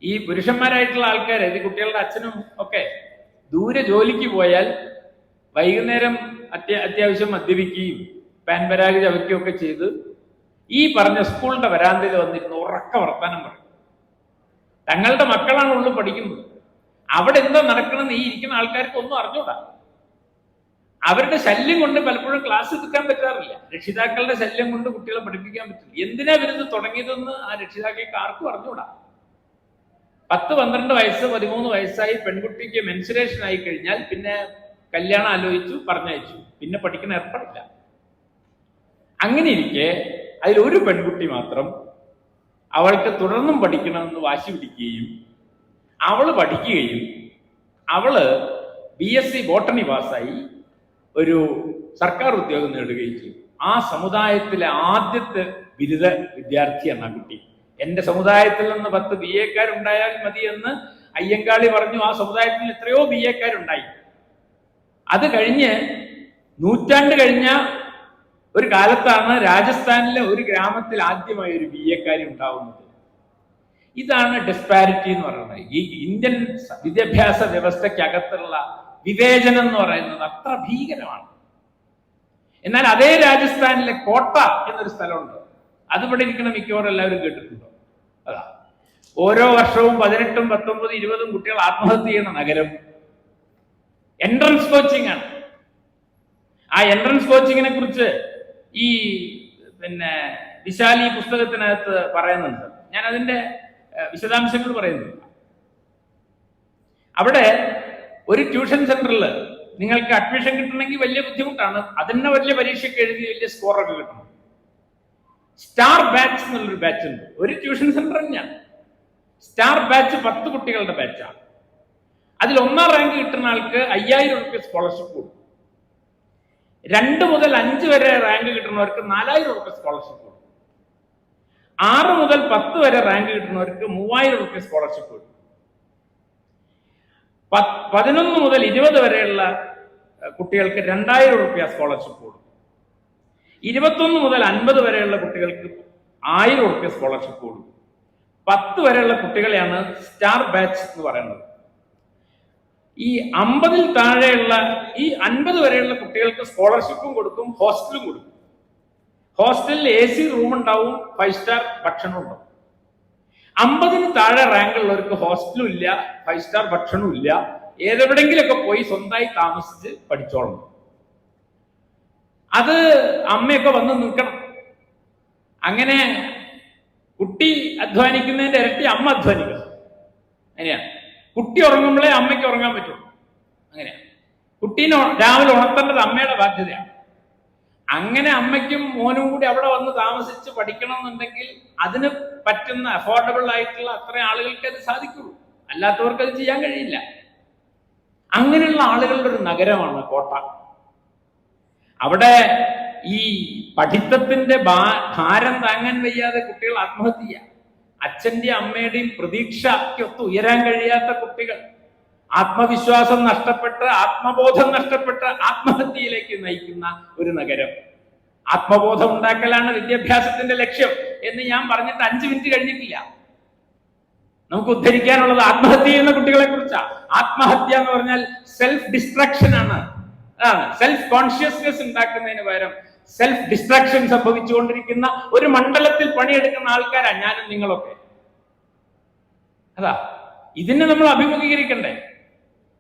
ഈ പുരുഷന്മാരായിട്ടുള്ള ആൾക്കാർ, ഈ കുട്ടികളുടെ അച്ഛനും ഒക്കെ ദൂരെ ജോലിക്ക് പോയാൽ വൈകുന്നേരം അത്യാവശ്യം മദ്യപിക്കുകയും പാൻപരാഗ് ചവയ്ക്കുകയും ഒക്കെ ചെയ്ത് ഈ പറഞ്ഞ സ്കൂളിന്റെ വരാന്തയിൽ വന്നിരുന്ന് ഉറക്ക വർത്താനം പറയും. തങ്ങളുടെ മക്കളാണ് ഉള്ളിൽ പഠിക്കുന്നത്. അവിടെ എന്താ നടക്കണമെന്ന് ഈ ഇരിക്കുന്ന ആൾക്കാർക്ക് ഒന്നും അറിഞ്ഞൂടാ. അവരുടെ ശല്യം കൊണ്ട് പലപ്പോഴും ക്ലാസ് എടുക്കാൻ പറ്റാറില്ല. രക്ഷിതാക്കളുടെ ശല്യം കൊണ്ട് കുട്ടികളെ പഠിപ്പിക്കാൻ പറ്റില്ല. എന്തിനാ ഇവരിത് തുടങ്ങിയതെന്ന് ആ രക്ഷിതാക്കൾക്ക് ആർക്കും അറിഞ്ഞൂടാ. 10-12 വയസ്സ് 13 വയസ്സായി പെൺകുട്ടിക്ക് മെൻസുറേഷൻ ആയി കഴിഞ്ഞാൽ പിന്നെ കല്യാണം ആലോചിച്ചു, പറഞ്ഞയച്ചു, പിന്നെ പഠിക്കുന്ന ഏർപ്പാടില്ല. അങ്ങനെ ഇരിക്കെ അതിലൊരു പെൺകുട്ടി മാത്രം അവൾക്ക് തുടർന്നും പഠിക്കണമെന്ന് വാശി പിടിക്കുകയും അവള് പഠിക്കുകയും അവള് BSc ബോട്ടണി പാസ്സായി ഒരു സർക്കാർ ഉദ്യോഗം നേടുകയും ചെയ്തു. ആ സമുദായത്തിലെ ആദ്യത്തെ ബിരുദ വിദ്യാർത്ഥിയാണ് ആ കുട്ടി. എന്റെ സമുദായത്തിൽ നിന്ന് 10 BA-ക്കാരുണ്ടായാൽ മതി എന്ന് അയ്യങ്കാളി പറഞ്ഞു. ആ സമുദായത്തിൽ എത്രയോ BA-ക്കാരുണ്ടായി. അത് കഴിഞ്ഞ് നൂറ്റാണ്ട് കഴിഞ്ഞ ഒരു കാലത്താണ് രാജസ്ഥാനിലെ ഒരു ഗ്രാമത്തിൽ ആദ്യമായി ഒരു BA-ക്കാരി ഉണ്ടാവുന്നത്. ഇതാണ് ഡിസ്പാരിറ്റി എന്ന് പറയുന്നത്. ഈ ഇന്ത്യൻ വിദ്യാഭ്യാസ വ്യവസ്ഥയ്ക്കകത്തുള്ള വിവേചനം എന്ന് പറയുന്നത് അത്ര ഭീകരമാണ്. എന്നാൽ അതേ രാജസ്ഥാനിലെ കോട്ട എന്നൊരു സ്ഥലമുണ്ട്. അതിവിടെ ഇരിക്കുന്ന മിക്കവാറും എല്ലാവരും കേട്ടിട്ടുണ്ടോ? അതാ ഓരോ വർഷവും 18, 19, 20 കുട്ടികൾ ആത്മഹത്യ ചെയ്യുന്ന നഗരം. എൻട്രൻസ് കോച്ചിങ് ആണ്. ആ എൻട്രൻസ് കോച്ചിങ്ങിനെ കുറിച്ച് ഈ വിശാൽ ഈ പുസ്തകത്തിനകത്ത് പറയുന്നുണ്ട്. ഞാൻ അതിന്റെ വിശദാംശങ്ങൾ പറയുന്നില്ല. അവിടെ ഒരു ട്യൂഷൻ സെന്ററിൽ നിങ്ങൾക്ക് അഡ്മിഷൻ കിട്ടണമെങ്കിൽ വലിയ ബുദ്ധിമുട്ടാണ്. അതിന് വലിയ പരീക്ഷയ്ക്ക് എഴുതി വലിയ സ്കോറൊക്കെ കിട്ടണം. സ്റ്റാർ ബാച്ച് എന്നുള്ളൊരു ബാച്ച് ഉണ്ട്. ഒരു ട്യൂഷൻ സെന്റർ തന്നെയാണ് സ്റ്റാർ ബാച്ച്. 10 കുട്ടികളുടെ ബാച്ചാണ്. അതിൽ 1ാം റാങ്ക് കിട്ടുന്ന ആൾക്ക് 5000 രൂപ സ്കോളർഷിപ്പ് കൊടുക്കും. 2 മുതൽ 5 വരെ റാങ്ക് കിട്ടുന്നവർക്ക് 4000 രൂപ സ്കോളർഷിപ്പ് കൊടുക്കും. 6 മുതൽ 10 വരെ റാങ്ക് കിട്ടുന്നവർക്ക് 3000 രൂപ സ്കോളർഷിപ്പ് കൊടുക്കും. 11 മുതൽ 20 വരെയുള്ള കുട്ടികൾക്ക് 2000 രൂപ സ്കോളർഷിപ്പ് കൊടുക്കും. 21 മുതൽ 50 വരെയുള്ള കുട്ടികൾക്ക് 1000 രൂപ സ്കോളർഷിപ്പ് കൊടുക്കും. 10 വരെയുള്ള കുട്ടികളെയാണ് സ്റ്റാർ ബാച്ച് എന്ന് പറയുന്നത്. ഈ 50-ൽ താഴെയുള്ള ഈ 50 വരെയുള്ള കുട്ടികൾക്ക് സ്കോളർഷിപ്പും കൊടുക്കും, ഹോസ്റ്റലും കൊടുക്കും. ഹോസ്റ്റലിൽ AC റൂം ഉണ്ടാവും, 5 സ്റ്റാർ ഭക്ഷണം ഉണ്ടാവും. 50-ന് താഴെ റാങ്ക് ഉള്ളവർക്ക് ഹോസ്റ്റലും ഇല്ല, 5 സ്റ്റാർ ഭക്ഷണവും ഇല്ല. ഏതെവിടെങ്കിലൊക്കെ പോയി സ്വന്തമായി താമസിച്ച് പഠിച്ചോളണം. അത് അമ്മയൊക്കെ വന്ന് നിൽക്കണം. അങ്ങനെ കുട്ടി അധ്വാനിക്കുന്നതിന്റെ ഇരട്ടി അമ്മ അധ്വാനിക്കണം. അങ്ങനെയാണ്. കുട്ടി ഉറങ്ങുമ്പോഴേ അമ്മയ്ക്ക് ഉറങ്ങാൻ പറ്റുള്ളൂ. അങ്ങനെയാണ്. കുട്ടീനെ രാവിലെ ഉണർത്തേണ്ടത് അമ്മയുടെ ബാധ്യതയാണ്. അങ്ങനെ അമ്മയ്ക്കും മോനും കൂടി അവിടെ വന്ന് താമസിച്ച് പഠിക്കണം എന്നുണ്ടെങ്കിൽ അതിന് പറ്റുന്ന അഫോർഡബിൾ ആയിട്ടുള്ള അത്ര ആളുകൾക്ക് അത് സാധിക്കുള്ളൂ. അല്ലാത്തവർക്ക് അത് ചെയ്യാൻ കഴിയില്ല. അങ്ങനെയുള്ള ആളുകളുടെ ഒരു നഗരമാണ് കോട്ട. അവിടെ ഈ പഠിത്തത്തിന്റെ ഭാരം താങ്ങാൻ വയ്യാതെ കുട്ടികൾ ആത്മഹത്യ ചെയ്യുക. അച്ഛന്റെയും അമ്മയുടെയും പ്രതീക്ഷയ്ക്കൊത്ത് ഉയരാൻ കഴിയാത്ത കുട്ടികൾ, ആത്മവിശ്വാസം നഷ്ടപ്പെട്ട് ആത്മബോധം നഷ്ടപ്പെട്ട് ആത്മഹത്യയിലേക്ക് നയിക്കുന്ന ഒരു നഗരം. ആത്മബോധം ഉണ്ടാക്കലാണ് വിദ്യാഭ്യാസത്തിന്റെ ലക്ഷ്യം എന്ന് ഞാൻ പറഞ്ഞിട്ട് 5 മിനിറ്റ് കഴിഞ്ഞിട്ടില്ല. നമുക്ക് ഉദ്ധരിക്കാനുള്ളത് ആത്മഹത്യ ചെയ്യുന്ന കുട്ടികളെ കുറിച്ചാണ്. ആത്മഹത്യ എന്ന് പറഞ്ഞാൽ സെൽഫ് ഡിസ്ട്രക്ഷൻ ആണ്. അതാണ് സെൽഫ് കോൺഷ്യസ്നെസ് ഉണ്ടാക്കുന്നതിന് പകരം സെൽഫ് ഡിസ്ട്രാക്ഷൻ സംഭവിച്ചുകൊണ്ടിരിക്കുന്ന ഒരു മണ്ഡലത്തിൽ പണിയെടുക്കുന്ന ആൾക്കാരാണ് ഞാനും നിങ്ങളൊക്കെ. അതാ ഇതിനെ നമ്മൾ അഭിമുഖീകരിക്കണ്ടേ?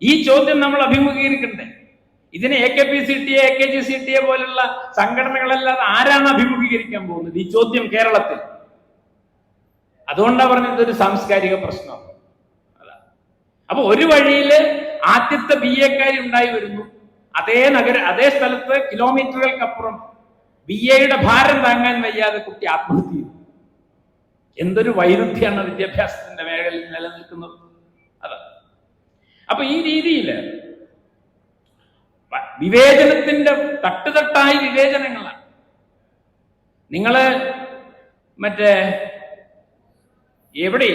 ഈ ചോദ്യം നമ്മൾ അഭിമുഖീകരിക്കണ്ടേ? ഇതിനെ AKPCTA, AKGCTA പോലുള്ള സംഘടനകളല്ലാതെ ആരാണ് അഭിമുഖീകരിക്കാൻ പോകുന്നത് ഈ ചോദ്യം കേരളത്തിൽ? അതുകൊണ്ടാണ് പറഞ്ഞത് ഇതൊരു സാംസ്കാരിക പ്രശ്നമാണ്. അതാ അപ്പൊ ഒരു വഴിയില് ആദ്യത്തെ BA-ക്കാരി ഉണ്ടായി വരുന്നു. അതേ സ്ഥലത്ത് കിലോമീറ്ററുകൾക്കപ്പുറം BA-യുടെ ഭാരം താങ്ങാൻ വയ്യാതെ കുട്ടി ആത്മഹത്യ ചെയ്തു. എന്തൊരു വൈരുദ്ധ്യമാണ് വിദ്യാഭ്യാസത്തിന്റെ മേഖലയിൽ നിലനിൽക്കുന്നത്. അതാ അപ്പൊ ഈ രീതിയില് വിവേചനത്തിന്റെ തട്ടുതട്ടായി വിവേചനങ്ങളാണ്. നിങ്ങള്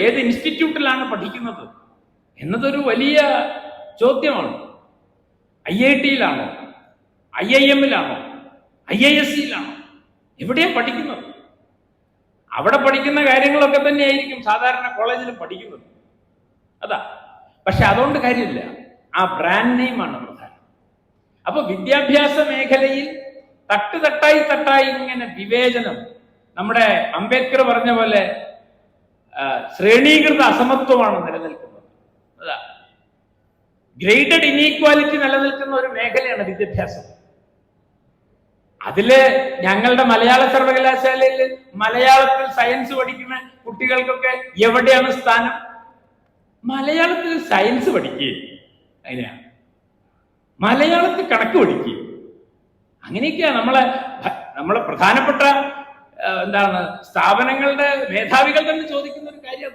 ഏത് ഇൻസ്റ്റിറ്റ്യൂട്ടിലാണ് പഠിക്കുന്നത് എന്നതൊരു വലിയ ചോദ്യമാണ്. IIT-യിലാണോ, IIM-ലാണോ, IISc-യിലാണോ, എവിടെയാണ് പഠിക്കുന്നത്? അവിടെ പഠിക്കുന്ന കാര്യങ്ങളൊക്കെ തന്നെയായിരിക്കും സാധാരണ കോളേജിലും പഠിക്കുന്നത്. അതാ പക്ഷെ അതുകൊണ്ട് കാര്യമില്ല. ആ ബ്രാൻഡ് നെയിമാണ് പ്രധാനം. അപ്പൊ വിദ്യാഭ്യാസ മേഖലയിൽ തട്ടായി ഇങ്ങനെ വിവേചനം, നമ്മുടെ അംബേദ്കർ പറഞ്ഞ പോലെ ശ്രേണീകൃത അസമത്വമാണ് നിലനിൽക്കുന്നത്. അതാ ഗ്രേഡഡ് ഇനീക്വാലിറ്റി നിലനിൽക്കുന്ന ഒരു മേഖലയാണ് വിദ്യാഭ്യാസം. അതില് ഞങ്ങളുടെ മലയാള സർവകലാശാലയിൽ മലയാളത്തിൽ സയൻസ് പഠിക്കുന്ന കുട്ടികൾക്കൊക്കെ എവിടെയാണ് സ്ഥാനം? മലയാളത്തിൽ സയൻസ് പഠിക്കുക, അതിനാണ് മലയാളത്തിൽ കണക്ക് പഠിക്കുക. അങ്ങനെയൊക്കെയാ നമ്മളെ പ്രധാനപ്പെട്ട സ്ഥാപനങ്ങളുടെ മേധാവികൾ തന്നെ ചോദിക്കുന്ന ഒരു കാര്യം.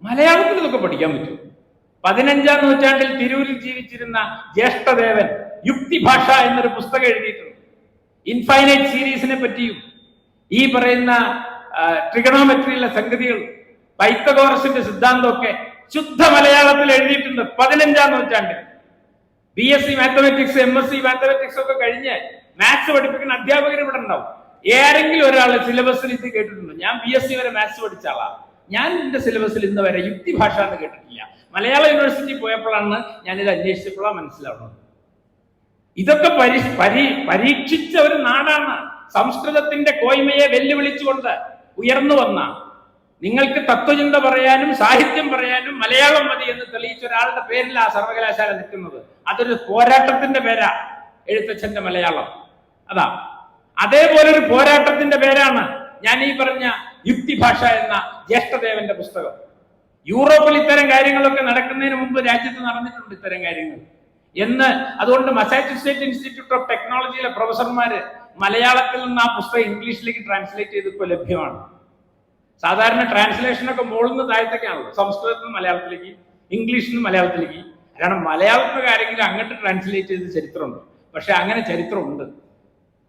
മലയാളത്തിൽ ഇതൊക്കെ പഠിക്കാൻ പറ്റും. 15-ാം നൂറ്റാണ്ടിൽ തിരൂരിൽ ജീവിച്ചിരുന്ന ജ്യേഷ്ഠദേവൻ യുക്തിഭാഷ എന്നൊരു പുസ്തകം എഴുതിയിട്ടുണ്ട്. ഇൻഫൈനൈറ്റ് സീരീസിനെ പറ്റിയും ഈ പറയുന്ന ട്രിഗണോമെട്രിയിലെ സംഗതികൾ, പൈത്തഗോറസിന്റെ സിദ്ധാന്തമൊക്കെ ശുദ്ധ മലയാളത്തിൽ എഴുതിയിട്ടുണ്ട് 15-ാം നൂറ്റാണ്ടിൽ. BSc മാത്തമാറ്റിക്സ്, MSc മാത്തമാറ്റിക്സ് ഒക്കെ കഴിഞ്ഞ് മാത്സ് പഠിപ്പിക്കുന്ന അധ്യാപകർ ഇവിടെ ഉണ്ടാവും. ഏതെങ്കിലും ഒരാൾ സിലബസിൽ ഇത് കേട്ടിട്ടുണ്ടോ? ഞാൻ BSc വരെ മാത്സ് പഠിച്ച ആളാ. ഞാൻ എന്റെ സിലബസിൽ ഇന്ന് വരെ യുക്തിഭാഷ എന്ന് കേട്ടിട്ടില്ല. മലയാള യൂണിവേഴ്സിറ്റി പോയപ്പോഴാണ് ഞാനിത് അന്വേഷിച്ചപ്പോഴാണ് മനസ്സിലാവുന്നത്. ഇതൊക്കെ പരീക്ഷിച്ച ഒരു നാടാണ്. സംസ്കൃതത്തിന്റെ കോയ്മയെ വെല്ലുവിളിച്ചുകൊണ്ട് ഉയർന്നു വന്ന, നിങ്ങൾക്ക് തത്വചിന്ത പറയാനും സാഹിത്യം പറയാനും മലയാളം മതി എന്ന് തെളിയിച്ച ഒരാളുടെ പേരിൽ ആ സർവകലാശാല നിൽക്കുന്നത്. അതൊരു പോരാട്ടത്തിന്റെ പേരാ എഴുത്തച്ഛന്റെ മലയാളം. അതാ, അതേപോലെ ഒരു പോരാട്ടത്തിന്റെ പേരാണ് ഞാൻ ഈ പറഞ്ഞ യുക്തിഭാഷ എന്ന ജ്യേഷ്ഠദേവന്റെ പുസ്തകം. യൂറോപ്പിൽ ഇത്തരം കാര്യങ്ങളൊക്കെ നടക്കുന്നതിന് മുമ്പ് രാജ്യത്ത് നടന്നിട്ടുണ്ട് ഇത്തരം കാര്യങ്ങൾ എന്ന്. അതുകൊണ്ട് മസാച്യുസെറ്റ്സ് ഇൻസ്റ്റിറ്റ്യൂട്ട് ഓഫ് ടെക്നോളജിയിലെ പ്രൊഫസർമാര് മലയാളത്തിൽ നിന്ന് ആ പുസ്തകം ഇംഗ്ലീഷിലേക്ക് ട്രാൻസ്ലേറ്റ് ചെയ്ത് ഇപ്പോൾ ലഭ്യമാണ്. സാധാരണ ട്രാൻസ്ലേഷനൊക്കെ മുകളിൽ നിന്ന് താഴത്തേക്കാണല്ലോ, സംസ്കൃതത്തിൽ നിന്ന് മലയാളത്തിലേക്ക്, ഇംഗ്ലീഷിൽ നിന്ന് മലയാളത്തിലേക്ക്. കാരണം മലയാളത്തിൽ ആരെങ്കിലും അങ്ങോട്ട് ട്രാൻസ്ലേറ്റ് ചെയ്ത ചരിത്രമുണ്ട്, പക്ഷെ അങ്ങനെ ചരിത്രമുണ്ട്.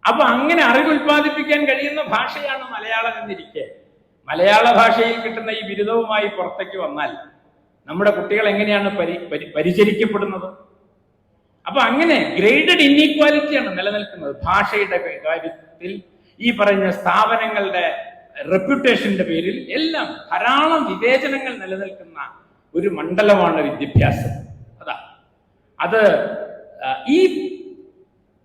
അപ്പൊ അങ്ങനെ അറിവ് ഉൽപ്പാദിപ്പിക്കാൻ കഴിയുന്ന ഭാഷയാണ് മലയാളം എന്നിരിക്കെ, മലയാള ഭാഷയിൽ കിട്ടുന്ന ഈ ബിരുദവുമായി പുറത്തേക്ക് വന്നാൽ നമ്മുടെ കുട്ടികൾ എങ്ങനെയാണ് പരിചരിക്കപ്പെടുന്നത്? അപ്പൊ അങ്ങനെ ഗ്രേഡഡ് ഇൻഈക്വാലിറ്റിയാണ് നിലനിൽക്കുന്നത് ഭാഷയുടെ കാര്യത്തിൽ. ഈ പറഞ്ഞ സ്ഥാപനങ്ങളുടെ റെപ്യൂട്ടേഷന്റെ പേരിൽ എല്ലാം ധാരാളം വിവേചനങ്ങൾ നിലനിൽക്കുന്ന ഒരു മണ്ഡലമാണ് വിദ്യാഭ്യാസം. അത് ഈ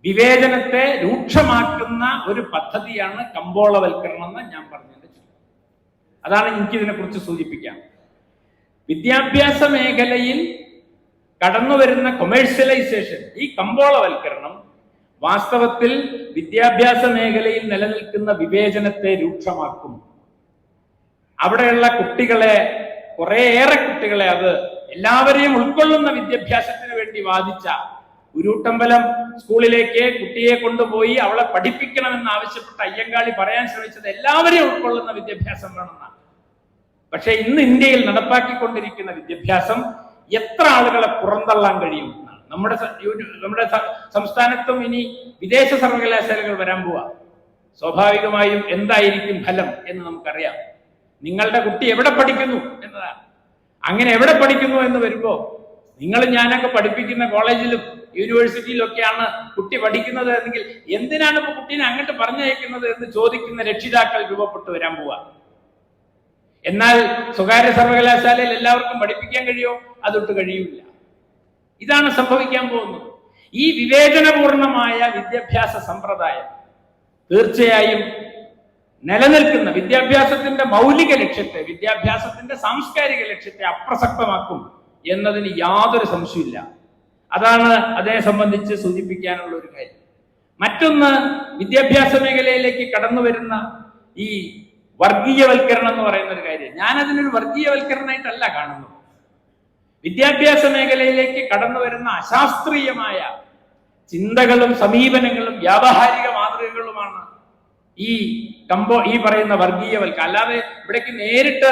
വിവേചനത്തെ രൂക്ഷമാക്കുന്ന ഒരു പദ്ധതിയാണ് കമ്പോളവൽക്കരണം എന്ന് ഞാൻ പറഞ്ഞതിന്റെ ചുരുക്കം. അതാണ് എനിക്കിതിനെ കുറിച്ച് സൂചിപ്പിക്കാം. വിദ്യാഭ്യാസ മേഖലയിൽ കടന്നുവരുന്ന കൊമേഴ്സ്യലൈസേഷൻ, ഈ കമ്പോളവൽക്കരണം വാസ്തവത്തിൽ വിദ്യാഭ്യാസ മേഖലയിൽ നിലനിൽക്കുന്ന വിവേചനത്തെ രൂക്ഷമാക്കും. അവിടെയുള്ള കുട്ടികളെ, കുറേയേറെ കുട്ടികളെ, അത് എല്ലാവരെയും ഉൾക്കൊള്ളുന്ന വിദ്യാഭ്യാസത്തിന് വേണ്ടി വാദിച്ച ഉരുട്ടമ്പലം സ്കൂളിലേക്ക് കുട്ടിയെ കൊണ്ടുപോയി അവളെ പഠിപ്പിക്കണമെന്ന് ആവശ്യപ്പെട്ട അയ്യങ്കാളി പറയാൻ ശ്രമിച്ചത് എല്ലാവരെയും ഉൾക്കൊള്ളുന്ന വിദ്യാഭ്യാസം വേണമെന്നാണ്. പക്ഷെ ഇന്ന് ഇന്ത്യയിൽ നടപ്പാക്കിക്കൊണ്ടിരിക്കുന്ന വിദ്യാഭ്യാസം എത്ര ആളുകളെ പുറന്തള്ളാൻ കഴിയും എന്നാണ്. നമ്മുടെ സംസ്ഥാനത്തും ഇനി വിദേശ സർവകലാശാലകൾ വരാൻ പോവാ. സ്വാഭാവികമായും എന്തായിരിക്കും ഫലം എന്ന് നമുക്കറിയാം. നിങ്ങളുടെ കുട്ടി എവിടെ പഠിക്കുന്നു എന്നതാണ്. അങ്ങനെ എവിടെ പഠിക്കുന്നു എന്ന് വരുമ്പോ, നിങ്ങൾ ഞാനൊക്കെ പഠിപ്പിക്കുന്ന കോളേജിലും യൂണിവേഴ്സിറ്റിയിലൊക്കെയാണ് കുട്ടി പഠിക്കുന്നത് എന്നെങ്കിൽ എന്തിനാണ് ഇപ്പൊ കുട്ടീനെ അങ്ങോട്ട് പറഞ്ഞയക്കുന്നത് എന്ന് ചോദിക്കുന്ന രക്ഷിതാക്കൾ രൂപപ്പെട്ടു വരാൻ പോവാ. എന്നാൽ സ്വകാര്യ സർവകലാശാലയിൽ എല്ലാവർക്കും പഠിപ്പിക്കാൻ കഴിയുമോ? അതൊട്ട് കഴിയില്ല. ഇതാണ് സംഭവിക്കാൻ പോകുന്നത്. ഈ വിവേചനപൂർണമായ വിദ്യാഭ്യാസ സമ്പ്രദായം തീർച്ചയായും നിലനിൽക്കുന്ന വിദ്യാഭ്യാസത്തിന്റെ മൗലിക ലക്ഷ്യത്തെ, വിദ്യാഭ്യാസത്തിന്റെ സാംസ്കാരിക ലക്ഷ്യത്തെ അപ്രസക്തമാക്കും എന്നതിന് യാതൊരു സംശയമില്ല. അതാണ് അതേ സംബന്ധിച്ച് സൂചിപ്പിക്കാനുള്ള ഒരു കാര്യം. മറ്റൊന്ന്, വിദ്യാഭ്യാസ മേഖലയിലേക്ക് കടന്നു വരുന്ന ഈ വർഗീയവൽക്കരണം എന്ന് പറയുന്ന ഒരു കാര്യം. ഞാനതിനൊരു വർഗീയവൽക്കരണമായിട്ടല്ല കാണുന്നത്. വിദ്യാഭ്യാസ മേഖലയിലേക്ക് കടന്നു വരുന്ന അശാസ്ത്രീയമായ ചിന്തകളും സമീപനങ്ങളും വ്യാവഹാരിക മാതൃകകളുമാണ് ഈ പറയുന്ന വർഗീയവൽക്കരണം. അല്ലാതെ ഇവിടേക്ക് നേരിട്ട്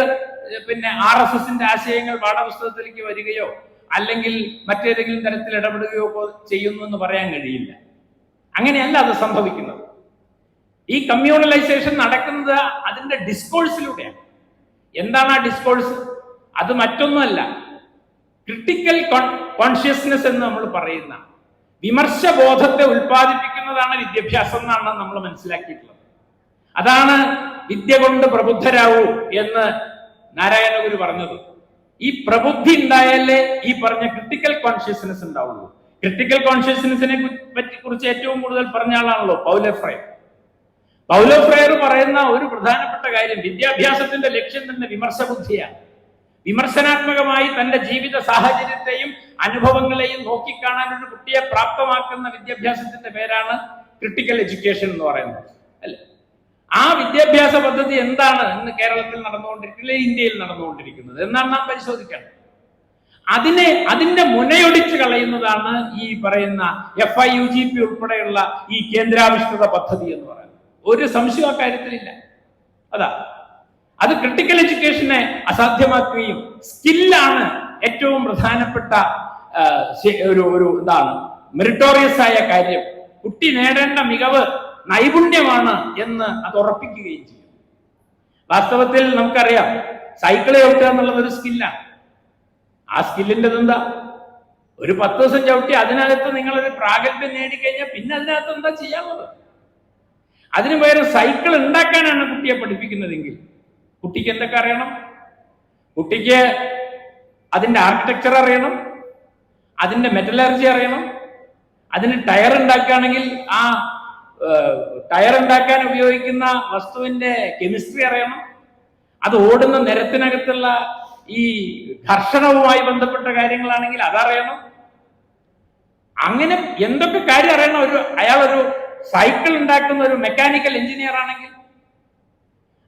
പിന്നെ RSSന്റെ ആശയങ്ങൾ പാഠപുസ്തകത്തിലേക്ക് വരികയോ അല്ലെങ്കിൽ മറ്റേതെങ്കിലും തരത്തിൽ ഇടപെടുകയോ ചെയ്യുന്നു എന്ന് പറയാൻ കഴിയില്ല. അങ്ങനെയല്ല അത് സംഭവിക്കുന്നത്. ഈ കമ്മ്യൂണലൈസേഷൻ നടക്കുന്നത് അതിന്റെ ഡിസ്കോഴ്സിലൂടെയാണ്. എന്താണ് ആ ഡിസ്കോഴ്സ്? അത് മറ്റൊന്നുമല്ല, ക്രിട്ടിക്കൽ കോൺഷ്യസ്നെസ് എന്ന് നമ്മൾ പറയുന്ന വിമർശബോധത്തെ ഉൽപ്പാദിപ്പിക്കുന്നതാണ് വിദ്യാഭ്യാസം എന്നാണ് നമ്മൾ മനസ്സിലാക്കിയിട്ടുള്ളത്. അതാണ് വിദ്യ കൊണ്ട് പ്രബുദ്ധരാവൂ എന്ന് നാരായണ ഗുരു പറഞ്ഞത്. ഈ പ്രബുദ്ധി ഉണ്ടായാലേ ഈ പറഞ്ഞ ക്രിട്ടിക്കൽ കോൺഷ്യസ്നെസ് ഉണ്ടാവുള്ളൂ. ക്രിട്ടിക്കൽ കോൺഷ്യസ്നെസ്സിനെ കുറിച്ച് ഏറ്റവും കൂടുതൽ പറഞ്ഞ ആളാണല്ലോ പൗലോ ഫ്രയർ. പൗലോ ഫ്രയർ പറയുന്ന ഒരു പ്രധാനപ്പെട്ട കാര്യം, വിദ്യാഭ്യാസത്തിന്റെ ലക്ഷ്യം തന്നെ വിമർശബുദ്ധിയാണ്. വിമർശനാത്മകമായി തന്റെ ജീവിത സാഹചര്യത്തെയും അനുഭവങ്ങളെയും നോക്കിക്കാണാൻ ഒരു കുട്ടിയെ പ്രാപ്തമാക്കുന്ന വിദ്യാഭ്യാസത്തിന്റെ പേരാണ് ക്രിട്ടിക്കൽ എഡ്യൂക്കേഷൻ എന്ന് പറയുന്നത്, അല്ലെ? ആ വിദ്യാഭ്യാസ പദ്ധതി എന്താണ് ഇന്ന് കേരളത്തിൽ നടന്നുകൊണ്ടിരിക്കുന്നത്, ഇന്ത്യയിൽ നടന്നുകൊണ്ടിരിക്കുന്നത് എന്നാണ് നാം പരിശോധിക്കണം. അതിന്റെ മുനയൊടിച്ച് കളയുന്നതാണ് ഈ പറയുന്ന FIUGP ഉൾപ്പെടെയുള്ള ഈ കേന്ദ്രാവിഷ്കൃത പദ്ധതി എന്ന് പറയുന്നത്. ഒരു സംശയം അക്കാര്യത്തിലില്ല. അത് ക്രിട്ടിക്കൽ എഡ്യൂക്കേഷനെ അസാധ്യമാക്കുകയും സ്കില്ലാണ് ഏറ്റവും പ്രധാനപ്പെട്ട ഒരു ഇതാണ്, മെറിറ്റോറിയസ് ആയ കാര്യം, കുട്ടി നേടേണ്ട മികവ് നൈപുണ്യമാണ് എന്ന് അത് ഉറപ്പിക്കുകയും ചെയ്യും. വാസ്തവത്തിൽ നമുക്കറിയാം, സൈക്കിൾ ചവിട്ടുക എന്നുള്ളത് ഒരു സ്കില്ലാണ്. ആ സ്കില്ലിൻ്റെ എന്താ? ഒരു 10 ദിവസം ചവിട്ടി അതിനകത്ത് നിങ്ങളൊരു പ്രാഗൽഭ്യം നേടിക്കഴിഞ്ഞാൽ പിന്നെ അതിനകത്ത് എന്താ ചെയ്യാനുള്ളത്? അതിനു പകരം സൈക്കിൾ ഉണ്ടാക്കാനാണ് കുട്ടിയെ പഠിപ്പിക്കുന്നതെങ്കിൽ കുട്ടിക്ക് എന്തൊക്കെ അറിയണം? കുട്ടിക്ക് അതിന്റെ ആർക്കിടെക്ചർ അറിയണം, അതിന്റെ മെറ്റലർജി അറിയണം, അതിന് ടയർ ഉണ്ടാക്കുകയാണെങ്കിൽ ആ ടയർ ഉണ്ടാക്കാൻ ഉപയോഗിക്കുന്ന വസ്തുവിന്റെ കെമിസ്ട്രി അറിയണം, അത് ഓടുന്ന നിരത്തിനകത്തുള്ള ഈ ഘർഷണവുമായി ബന്ധപ്പെട്ട കാര്യങ്ങളാണെങ്കിൽ അതറിയണം. അങ്ങനെ എന്തൊക്കെ കാര്യം അറിയണം അയാളൊരു സൈക്കിൾ ഉണ്ടാക്കുന്ന ഒരു മെക്കാനിക്കൽ എഞ്ചിനീയർ ആണെങ്കിൽ.